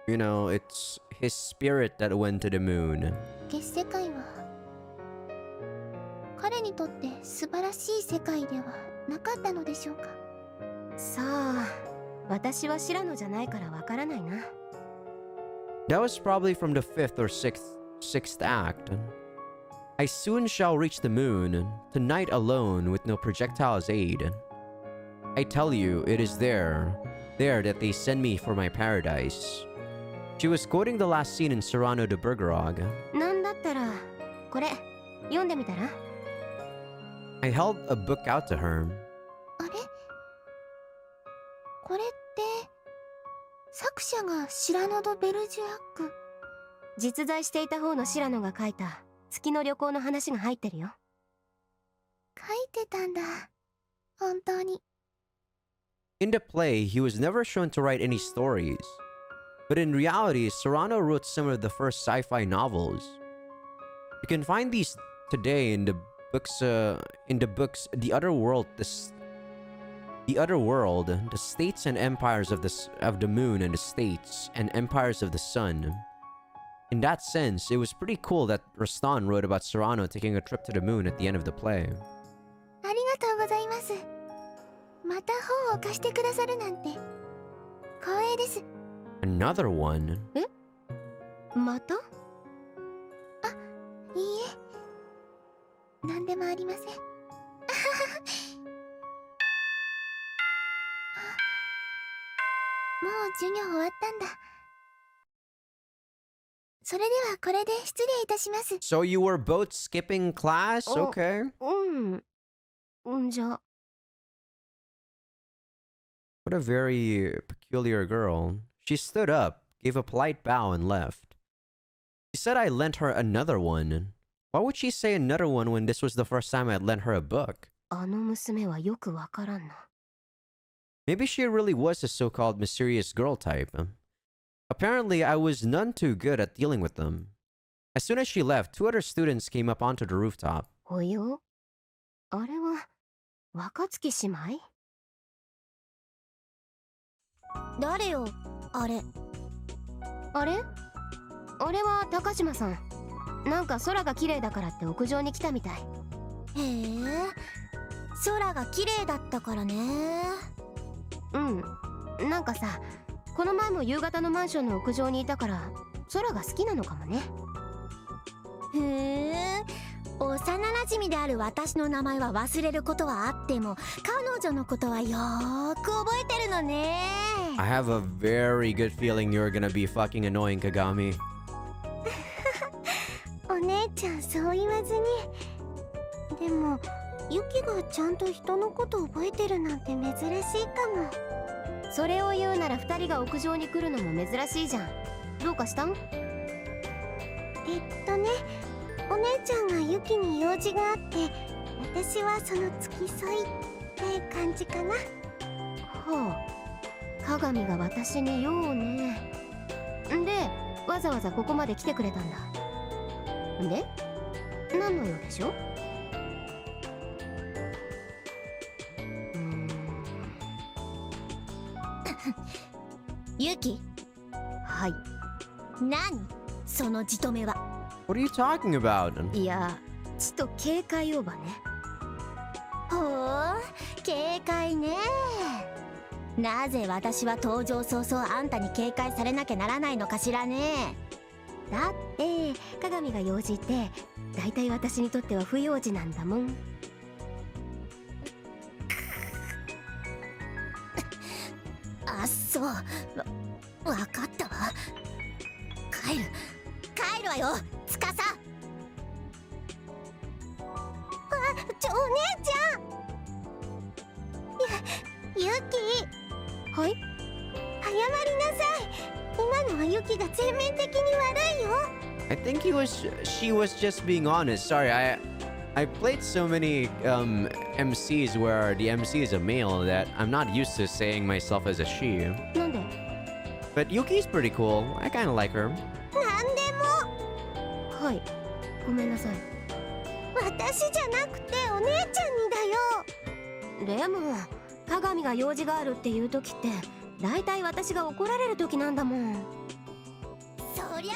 you know, it's his spirit that went to the moon. 月世界は彼にとって素晴らしい世界ではなかったのでしょうか。さあ、私はシラノじゃないからわからないな。 That was probably from the fifth or sixth act. I soon shall reach the moon, tonight alone with no projectile's aid. I tell you, it is there that they send me for my paradise. She was quoting the last scene in Cyrano de Bergerac. なんだったらこれ読んでみたら？ I held a book out to her. あれこれって作者がシラノ・ド・ベルジュアック。実在していた方のシラノが書いた月の旅行の話が入ってるよ。書いてたんだ、本当に。 In the play, he was never shown to write any stories. But in reality, Serrano wrote some of the first sci-fi novels. You can find these today in the books, The Other World, The Other World, The States and Empires of the Moon and the States, and Empires of the Sun. In that sense, it was pretty cool that Rastan wrote about Serrano taking a trip to the moon at the end of the play. ありがとうございます。また本を貸してくださるなんて光栄です。 Another one? また？いいえ、なんでもありません。もう授業終わったんだ。それではこれで失礼いたします。 So you were both skipping class? Oh. Okay. じゃあ。 What a very peculiar girl. She stood up, gave a polite bow, and left. She said I lent her another one. Why would she say another one when this was the first time I'd lent her a book? あの娘はよくわからんな。 Maybe she really was a so-called mysterious girl type. Apparently, I was none too good at dealing with them. As soon as she left, 2 other students came up onto the rooftop. およ？あれは若月姉妹？誰よ、あれ。あれ？あれは高島さん。なんか空が綺麗だからって屋上に来たみたい。へえ、空が綺麗だったからね。なんかさ、この前も夕方のマンションの屋上にいたから空が好きなのかもね。へえ、幼馴染である私の名前は忘れることはあっても、彼女のことはよーく覚えてるのね。 I have a very good feeling you're gonna be fucking annoying, Kagami. お姉ちゃん、そう言わずに。でもユキがちゃんと人のこと覚えてるなんて珍しいかも。それを言うなら2人が屋上に来るのも珍しいじゃん。どうかしたん？お姉ちゃんがユキに用事があって、私はその付き添いって感じかな。はあ、鏡が私に用ね。で、わざわざここまで来てくれたんだ。で、何の用でしょ？ユキ。はい。何？そのじとめは。What are you talking about? いや、ちょっと警戒オーバーね。ほう、警戒ね。なぜ私は登場早々あんたに警戒されなきゃならないのかしらね。だって鏡が用事ってだいたい私にとっては不用事なんだもん。あ、そう。わかったわ。帰るわよ、つかさ。お姉ちゃん。ユキ。はい？謝りなさい。今のはユキが全面的に悪いよ。I think she was just being honest. Sorry, I played so many MCs where the MC is a male that I'm not used to saying myself as a she. なんで？ But Yuki's pretty cool. I kind of like her. なんでも。はい、ごめんなさい。私じゃなくてお姉ちゃんにだよ。でも鏡が用事があるっていう時ってだいたい私が怒られる時なんだもん。そりゃ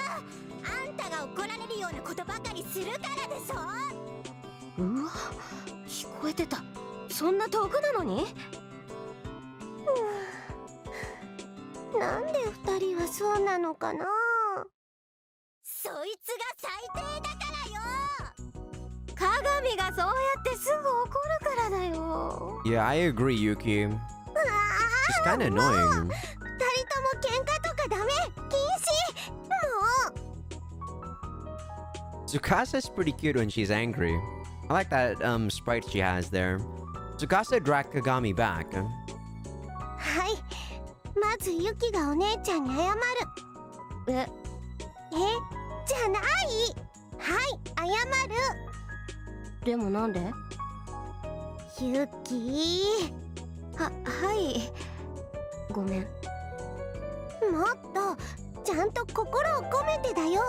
あんたが怒られるようなことばかりするからでしょ。うわ、聞こえてた。そんな遠くなのに？なんで二人はそうなのかな。そいつが最低だからよ。鏡がそうやってすぐ怒るからだよ。Yeah, I agree, Yuki. She's kind of annoying. 二人とも喧嘩とかダメ。禁止。も Tsukasa's pretty cute when she's angry. I like that sprite she has there. Tsukasa dragged Kagami back. はい。まずユキがお姉ちゃんに謝る。え、じゃない。はい、謝る。でもなんで？ユキ。はいごめん。もっとちゃんと心を込めてだよ。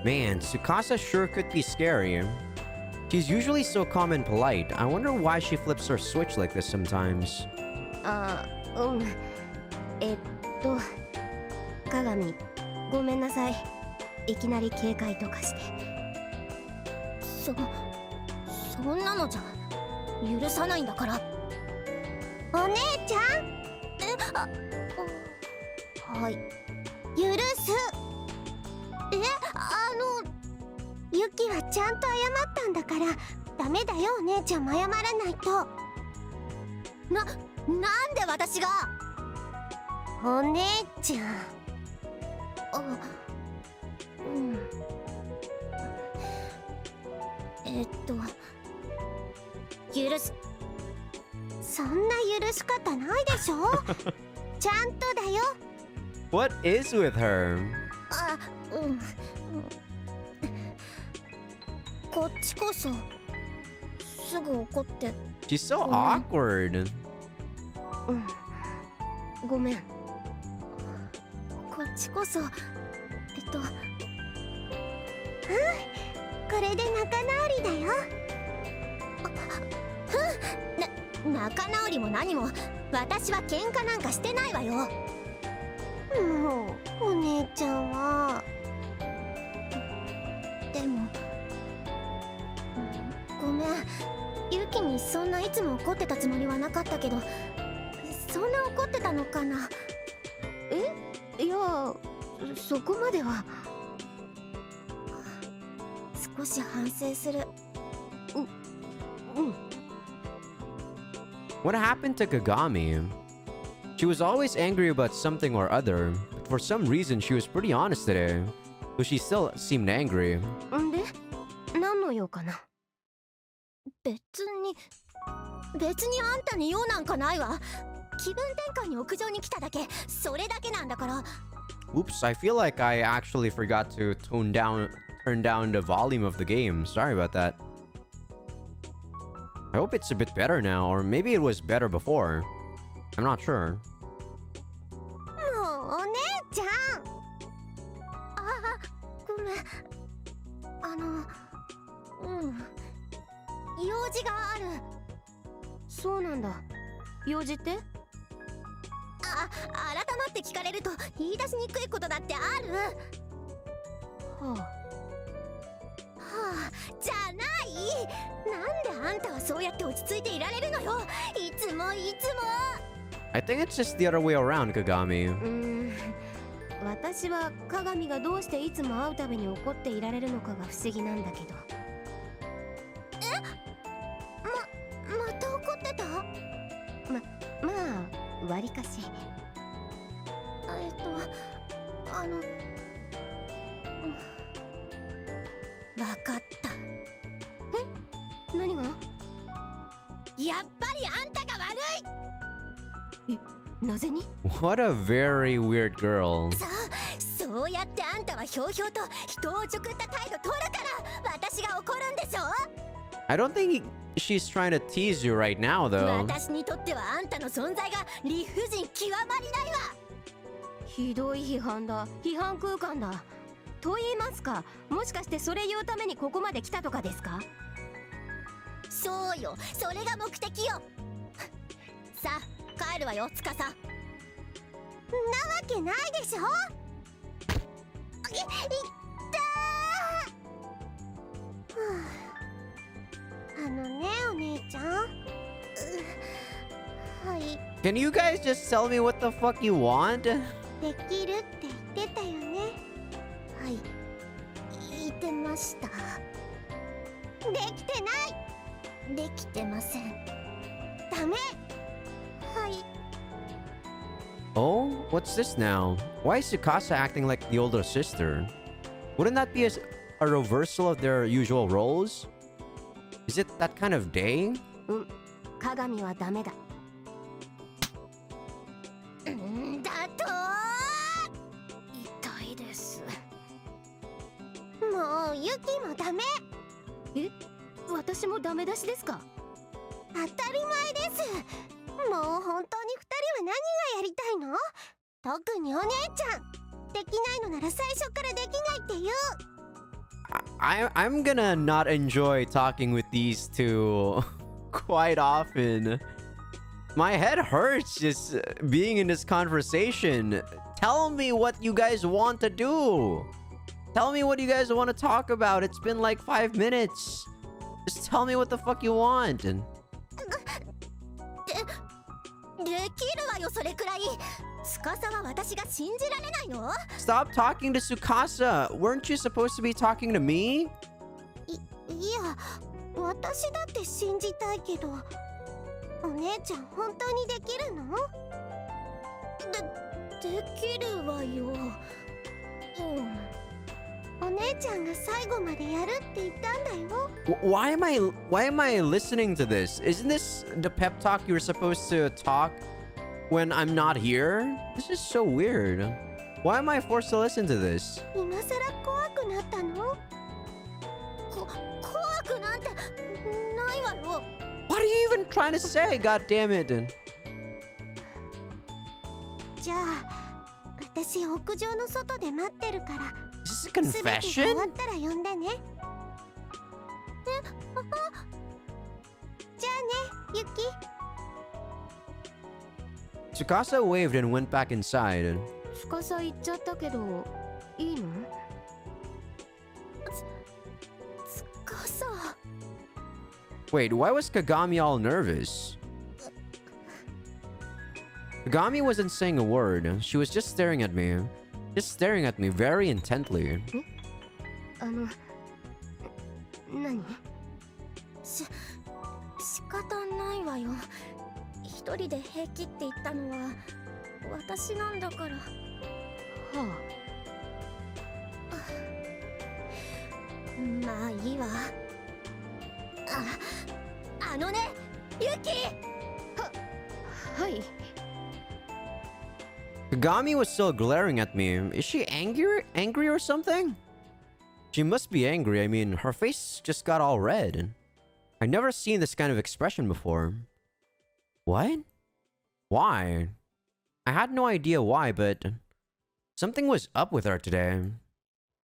Man, Tsukasa sure could be scary. She's usually so calm and polite. I wonder why she flips her switch like this sometimes. うん。鏡、ごめんなさい。いきなり警戒とかして。そんなのじゃ許さないんだから。お姉ちゃん。はい。許す。ユキはちゃんと謝ったんだからダメだよ。お姉ちゃんも謝らないと。なんで私が。お姉ちゃん。許す。そんな許し方ないでしょ。ちゃんとだよ。 What is with her? こっちこそすぐ怒って。 She's so awkward. ごめん。こっちこそこれで仲直りだよ。仲直りも何も私は喧嘩なんかしてないわよ。もうお姉ちゃんは。でもごめん、ユキにそんないつも怒ってたつもりはなかったけど、そんな怒ってたのかな。いやそこまでは。少し反省する。What happened to Kagami? She was always angry about something or other, but for some reason she was pretty honest today. Though she still seemed angry. んで何の用かな。別にあんたに用なんかないわ。気分転換に屋上に来ただけ、それだけなんだから。 Oops, I feel like I actually forgot to turn down the volume of the game. Sorry about that. I hope it's a bit better now, or maybe it was better before. I'm not sure. もうお姉ちゃん。ごめん。用事がある。そうなんだ。用事って？改まって聞かれると言い出しにくいことだってある。じゃない。なんであんたはそうやって落ち着いていられるのよ。いつも。 I think it's just the other way around, Kagami. 私は鏡がどうしていつも会うたびに怒っていられるのかが不思議なんだけど。また怒ってた？まあわりかし。わかった。何が？やっぱりあんたが悪い。なぜに？ What a very weird girl. そうやってあんたはひょうひょうと人をおちょくった態度取るから私が怒るんでしょ。 I don't think she's trying to tease you right now, though. 私にとってはあんたの存在が理不尽極まりないわ。ひどい批判だ。批判空間だ。と言いますか、もしかしてそれ言うためにここまで来たとかですか？そうよ、それが目的よ。さあ帰るわよ、司。なわけないでしょ。いったー。お姉ちゃん。はい。 Can you guys just tell me what the fuck you want? できるって言ってたよね。はい、言ってました。できてない。できてません。ダメ。はい。 Oh, what's this now? Why is Tsukasa acting like the older sister? Wouldn't that be a reversal of their usual roles? Is it that kind of day? 鏡はダメだ。んだと痛いです。もうユキもダメ。え、私もダメ出しですか？当たり前です。もう本当に二人は何がやりたいの？特にお姉ちゃん。できないのなら最初からできないって言う。I'm gonna not enjoy talking with these two quite often. My head hurts just being in this conversation. Tell me what you guys want to do. Tell me what you guys want to talk about. It's been like 5 minutes. Just tell me what the fuck you want. できるわよ、それくらい。司は私が信じられないの？ Stop talking to Tsukasa. Weren't you supposed to be talking to me? いや、私だって信じたいけど、お姉ちゃん本当にできるの？できるわよ。お姉ちゃんが最後までやるって言ったんだよ。Why am I listening to this? Isn't this the pep talk you're supposed to talk when I'm not here? This is so weird. Why am I forced to listen to this? 今さら怖くなったの？怖くなんてないわよ。What are you even trying to say? God damn it. じゃあ、私屋上の外で待ってるから。Is this a 全てが終 confession? わったら呼んでね。じゃあね、ユキ。Tsukasa waved and went back inside. 司行っちゃったけど、いいの？司。Wait, why was Kagami all nervous? Kagami wasn't saying a word. She was just staring at me. Just staring at me very intently. 何？仕方ないわよ。一人で平気って言ったのは私なんだから。はあ。まあいいわ。あのね、ユキ。はい。Kagami was still glaring at me. Is she angry or something? She must be angry. I mean, her face just got all red. I've never seen this kind of expression before. What? Why? I had no idea why, but something was up with her today.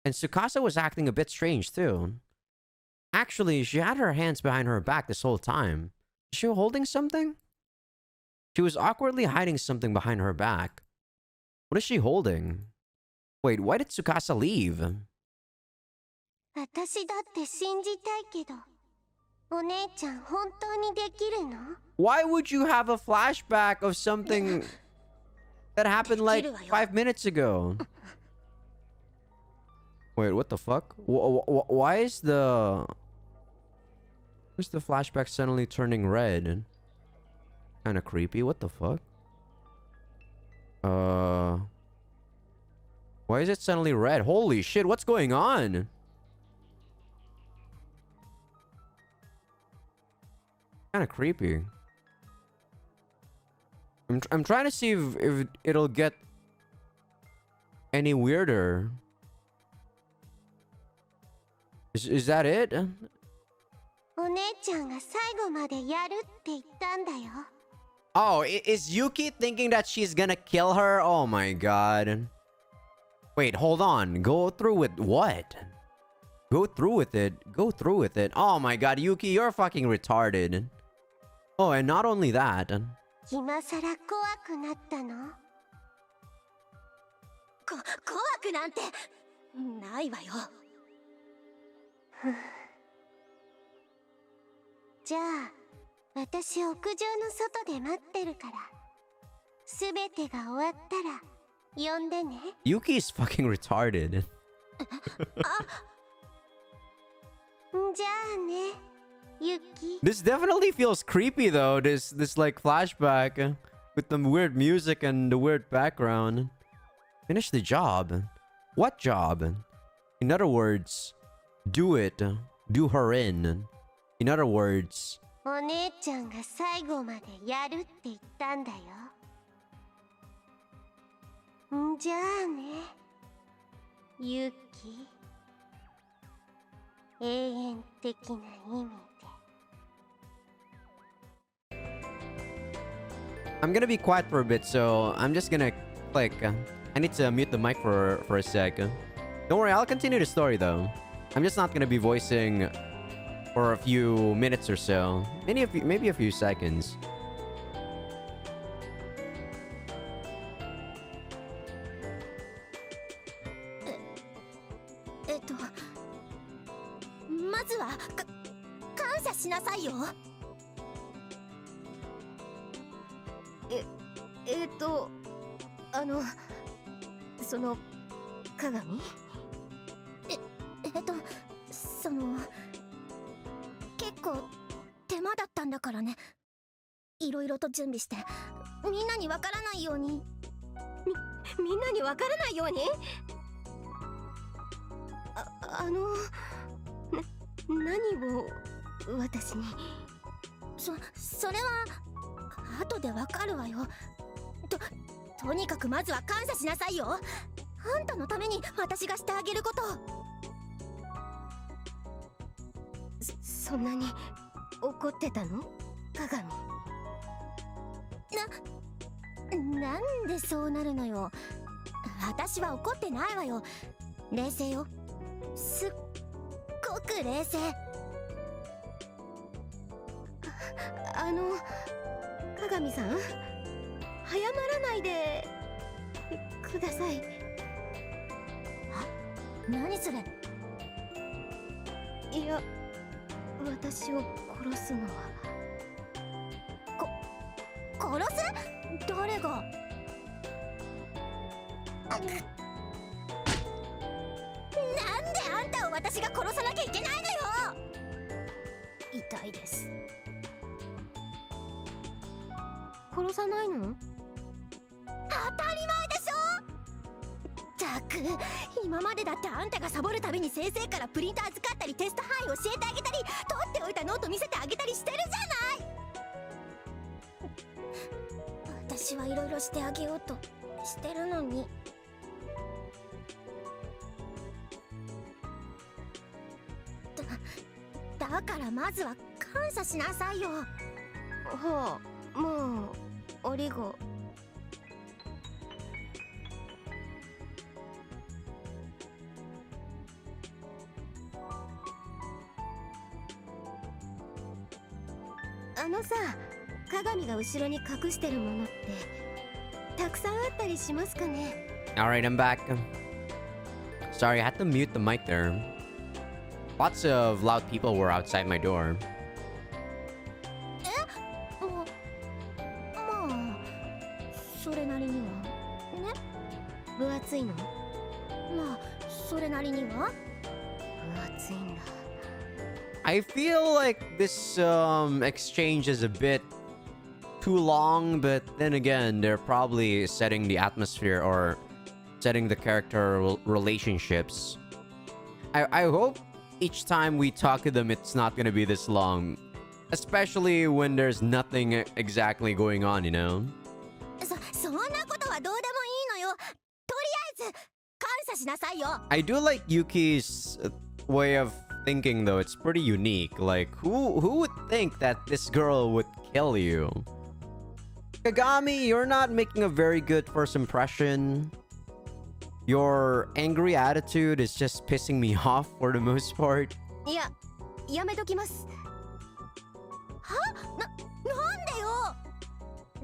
And Tsukasa was acting a bit strange too. Actually, she had her hands behind her back this whole time. Is she holding something? She was awkwardly hiding something behind her back. What is she holding? Wait, why did Tsukasa leave? 私だって信じたいけど、お姉ちゃん本当にできるの？ Why would you have a flashback of something that happened like 5 minutes ago? Wait, what the fuck? Why is the flashback suddenly turning red? Kind of creepy. What the fuck? Why is it suddenly red? Holy shit, what's going on? Kind of creepy. I'm trying to see if it'll get any weirder. Is that it? お姉ちゃんが最後までやるって言ったんだよ。 Oh, is Yuki thinking that she's gonna kill her? Oh my god. Wait, hold on. Go through with what? Go through with it. Go through with it. Oh my god, Yuki, you're fucking retarded. Oh, and not only that. 今さら怖くなったの？怖くなんてないわよ。じゃあ、私屋上の外で待ってるから、すべてが終わったら呼んでね。Yuki's fucking retarded. じゃあね、ユキ。 This definitely feels creepy though. This like flashback with the weird music and the weird background. Finish the job. What job? In other words, do it. Do her in. In other words, お姉ちゃんが最後までやるって言ったんだよ。んじゃあね、ユキ。永遠的な意味で。I'm gonna be quiet for a bit, so I'm just gonna click. I need to mute the mic for a sec. Don't worry, I'll continue the story though. I'm just not gonna be voicing for a few minutes or so. Maybe a few seconds. まずは感謝しなさいよ。その鏡？その結構手間だったんだからね。いろいろと準備してみんなにわからないように。みんなにわからないように？何を私に？それは後でわかるわよ。とにかくまずは感謝しなさいよ。あんたのために私がしてあげること。そんなに怒ってたの？鏡。なんでそうなるのよ。私は怒ってないわよ。冷静よ。すっごく冷静。鏡さん、早まらないでください。何それ？いや、私を殺すのは。殺す？誰が？なんであんたを私が殺さなきゃいけないのよ。痛いです。殺さないの？当たり前でしょ。ったく、今までだってあんたがサボるたびに先生からプリンター使ったりテスト範囲教えてあげたり、取っておいたノート見せてあげたりしてるじゃない。私はいろいろしてあげようとしてるのに。だからまずは感謝しなさいよ。はあ、もうありが。さ、鏡が後ろに隠してるものってたくさんあったりしますかね？ Alright, I'm back. Sorry, I had to mute the mic there. Lots of loud people were outside my door. まあそれなりにはね。分厚いの？まあそれなりには分厚いんだ。I feel like this exchange is a bit too long, but then again, they're probably setting the atmosphere or setting the character relationships. I hope each time we talk to them, it's not gonna be this long, especially when there's nothing exactly going on, you know? そんなことはどうでもいいのよ。とりあえず感謝しなさいよ。I do like Yuki's way of thinking though. It's pretty unique. Like who would think that this girl would kill you? Kagami, you're not making a very good first impression. Your angry attitude is just pissing me off for the most part. いや、やめときます。は？なんでよ。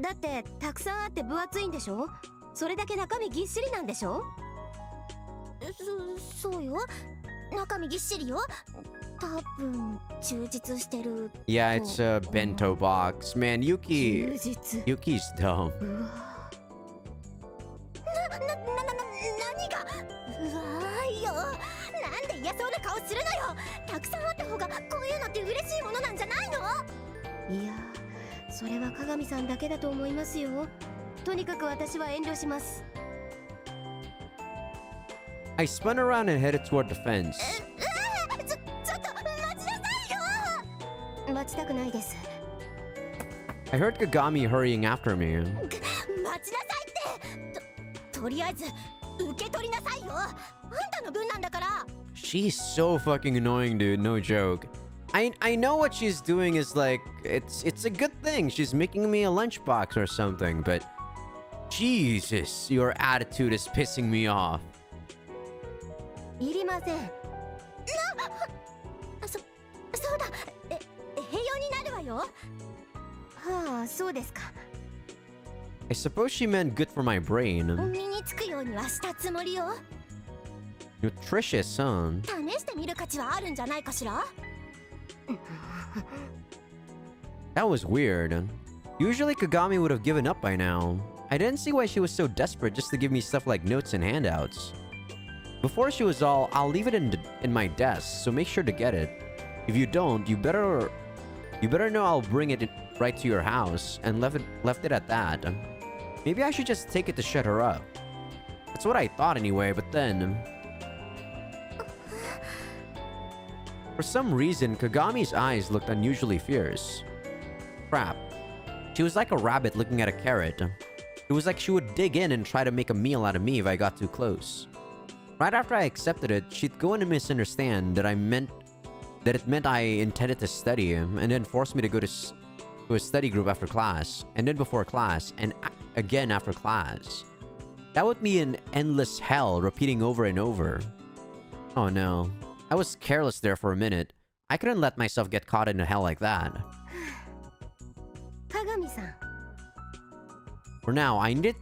だってたくさんあって分厚いんでしょ？それだけ中身ぎっしりなんでしょ？そうよ。中身ぎっしりよ。多分充実してる。Yeah, it's a bento box. Man, Yuki's dumb. 何が？うわーよ。なんで嫌そうな顔するのよ。たくさんあった方がこういうのって嬉しいものなんじゃないの？いや、それは鏡さんだけだと思いますよ。とにかく私は遠慮します。I spun around and headed toward the fence. ちょっと待ちなさいよ。待ちたくないです。 I heard Kagami hurrying after me. 待ちなさいって。とりあえず受け取りなさいよ。あんたの分なんだから。 She's so fucking annoying, dude. No joke. I know what she's doing is like it's a good thing. She's making me a lunchbox or something, but Jesus, your attitude is pissing me off. いりません。そうだ。栄養になるわよ。はあ、そうですか。I suppose she meant good for my brain. 身につくようにはしたつもりよ。 Nutritious, huh? 試してみる価値はあるんじゃないかしら。 That was weird. Usually Kagami would have given up by now. I didn't see why she was so desperate just to give me stuff like notes and handouts. Before she was all, I'll leave it in my desk, so make sure to get it. If you don't, you better know I'll bring it right to your house, and left it at that. Maybe I should just take it to shut her up. That's what I thought anyway, but then... For some reason, Kagami's eyes looked unusually fierce. Crap. She was like a rabbit looking at a carrot. It was like she would dig in and try to make a meal out of me if I got too close. Right after I accepted it, she'd go in and misunderstand that it meant I intended to study, and then force me to go to a study group after class, and then before class, and again after class. That would be an endless hell repeating over and over. Oh no. I was careless there for a minute. I couldn't let myself get caught in a hell like that. 鏡さん。 For now, I needed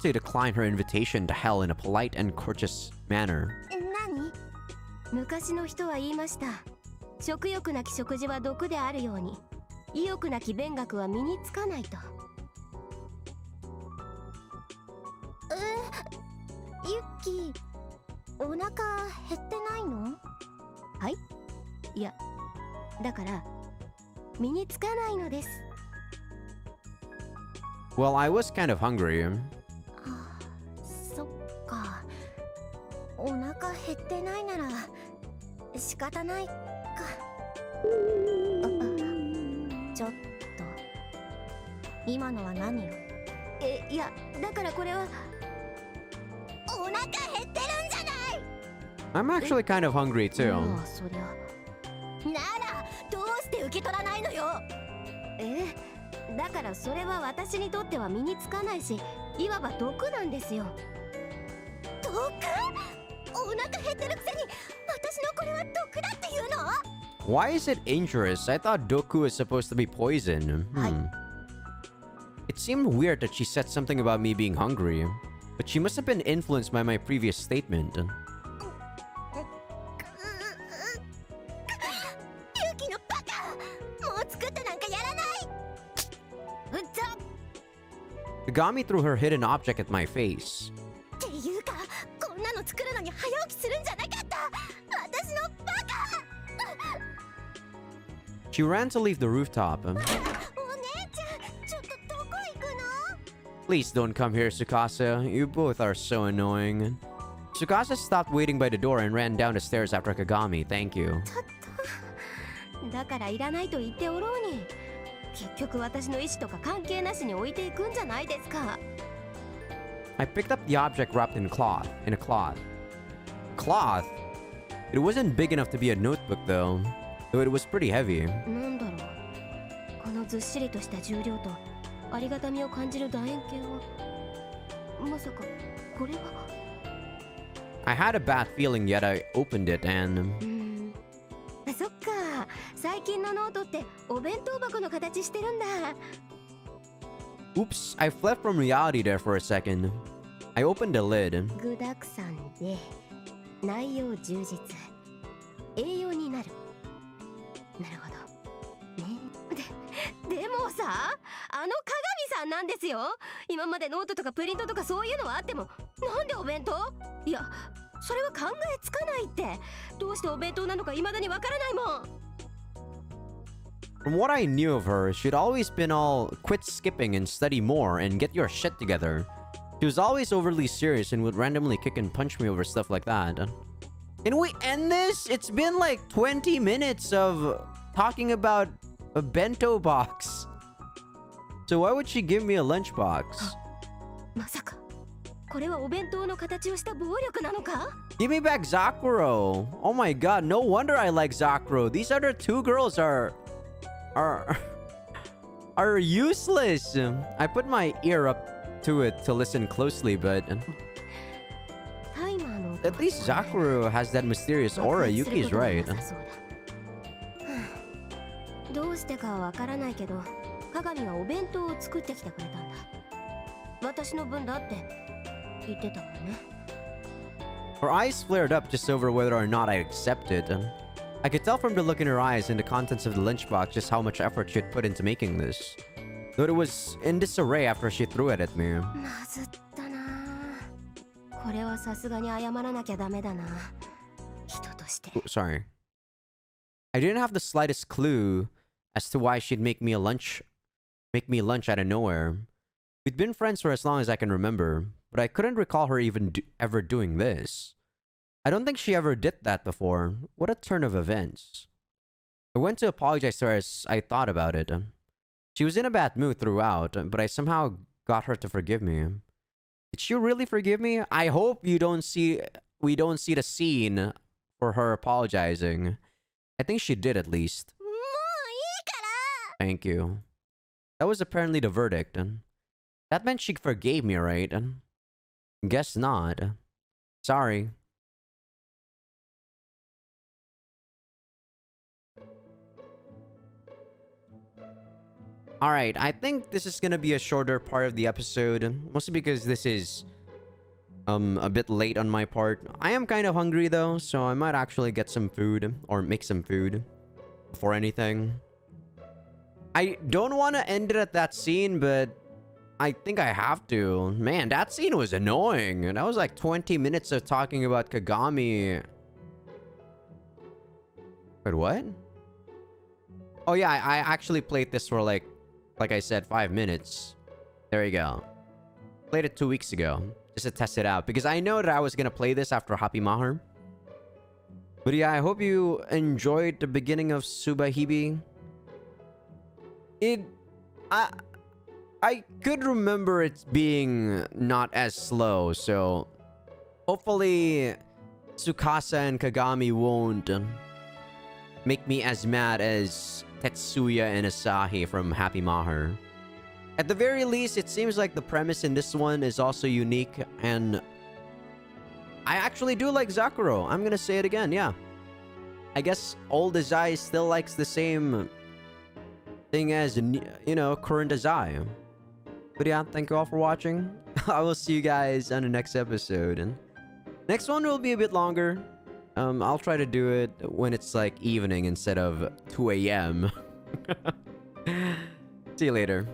to decline her invitation to hell in a polite and courteous manner. 何？昔の人は言いました。食欲なき食事は毒であるように、意欲なき勉学は身につかないと。ユッキー、お腹減ってないの？はい？いや、だから身につかないのです。 Well, I was kind of hungry. そっか。お腹減ってないなら仕方ないか。ちょっと今のは何よ？いや、だからこれは。お腹減ってるんじゃない？ I'm actually kind of hungry too. ああ、そりゃ。ならどうして受け取らないのよ？だからそれは私にとっては身につかないし、いわば毒なんですよ。毒？お腹減ってるくせに私のこれは毒だって言うの？ Why is it dangerous? I thought Doku was supposed to be poison. It seemed weird that she said something about me being hungry, but she must have been influenced by my previous statement. 勇気のバカ！もう作ってなんかやらない！ Kagami threw her hidden object at my face. っていうか、こんなの作るのに早起きするんじゃなかった！私のバカ！ She ran to leave the rooftop. お姉ちゃん、ちょっとどこ行くの？ Please don't come here, Tsukasa. You both are so annoying. Tsukasa stopped waiting by the door and ran down the stairs after Kagami. Thank you. だからいらないと言っておろうに。結局私の意思とか関係なしに置いていくんじゃないですか。 I picked up the object wrapped in a cloth. Cloth? It wasn't big enough to be a notebook though it was pretty heavy. なんだろう。このずっしりとした重量とありがたみを感じる楕円形はまさかこれは。 I had a bad feeling yet I opened it and... そっか。最近のノートってお弁当箱の形してるんだ。 Oops, I fled from reality there for a second. I opened the lid. 具沢山で内容充実。栄養になる。なるほど。ね。でもさ、あの鏡さんなんですよ。今までノートとかプリントとかそういうのはあっても、なんでお弁当？いや、それは考えつかないって。どうしてお弁当なのか未だにわからないもん。 From what I knew of her, she'd always been all quit skipping and study more and get your shit together. She was always overly serious and would randomly kick and punch me over stuff like that. Can we end this? It's been like 20 minutes of talking about a bento box. So why would she give me a lunchbox? まさかこれはお弁当の形をした暴力なのか? Give me back Zakuro. Oh my god, no wonder I like Zakuro. These other two girls are useless. I put my ear up to it to listen closely, but タイマーの at least Zakuro has that mysterious aura. Yuki's right. どうしてかはわからないけど、鏡はお弁当を作ってきてくれたんだ。私の分だって言ってたもんね。Her eyes flared up just over whether or not I accepted. I could tell from the look in her eyes and the contents of the lunchbox just how much effort she had put into making this. Though it was in disarray after she threw it at me. まずったな。これはさすがに謝らなきゃダメだな。人として。Sorry. I didn't have the slightest clue as to why she'd make me lunch out of nowhere. We'd been friends for as long as I can remember, but I couldn't recall her even ever doing this. I don't think she ever did that before. What a turn of events. I went to apologize to her as I thought about it. She was in a bad mood throughout, but I somehow got her to forgive me. Did she really forgive me? I hope we don't see the scene for her apologizing. I think she did at least. もういいから。 Thank you. That was apparently the verdict. That meant she forgave me, right? Guess not. Sorry. Alright, I think this is gonna be a shorter part of the episode. Mostly because this is a bit late on my part. I am kind of hungry though, so I might actually get some food or make some food before anything. I don't want to end it at that scene, but I think I have to. Man, that scene was annoying. That was like 20 minutes of talking about Kagami. Wait, what? Oh yeah, I actually played this for like I said, 5 minutes. There you go. Played it 2 weeks ago. Just to test it out. Because I know that I was gonna play this after Happy Mahar. But yeah, I hope you enjoyed the beginning of Subahibi. I could remember it being not as slow, so hopefully Tsukasa and Kagami won't make me as mad as Tetsuya and Asahi from Happy Mahar. At the very least, it seems like the premise in this one is also unique, and I actually do like Zakuro. I'm gonna say it again, yeah. I guess old Azai still likes the same thing as, you know, current Azai. But yeah, thank you all for watching. I will see you guys on the next episode. And next one will be a bit longer. I'll try to do it when it's like evening instead of 2 a.m. See you later.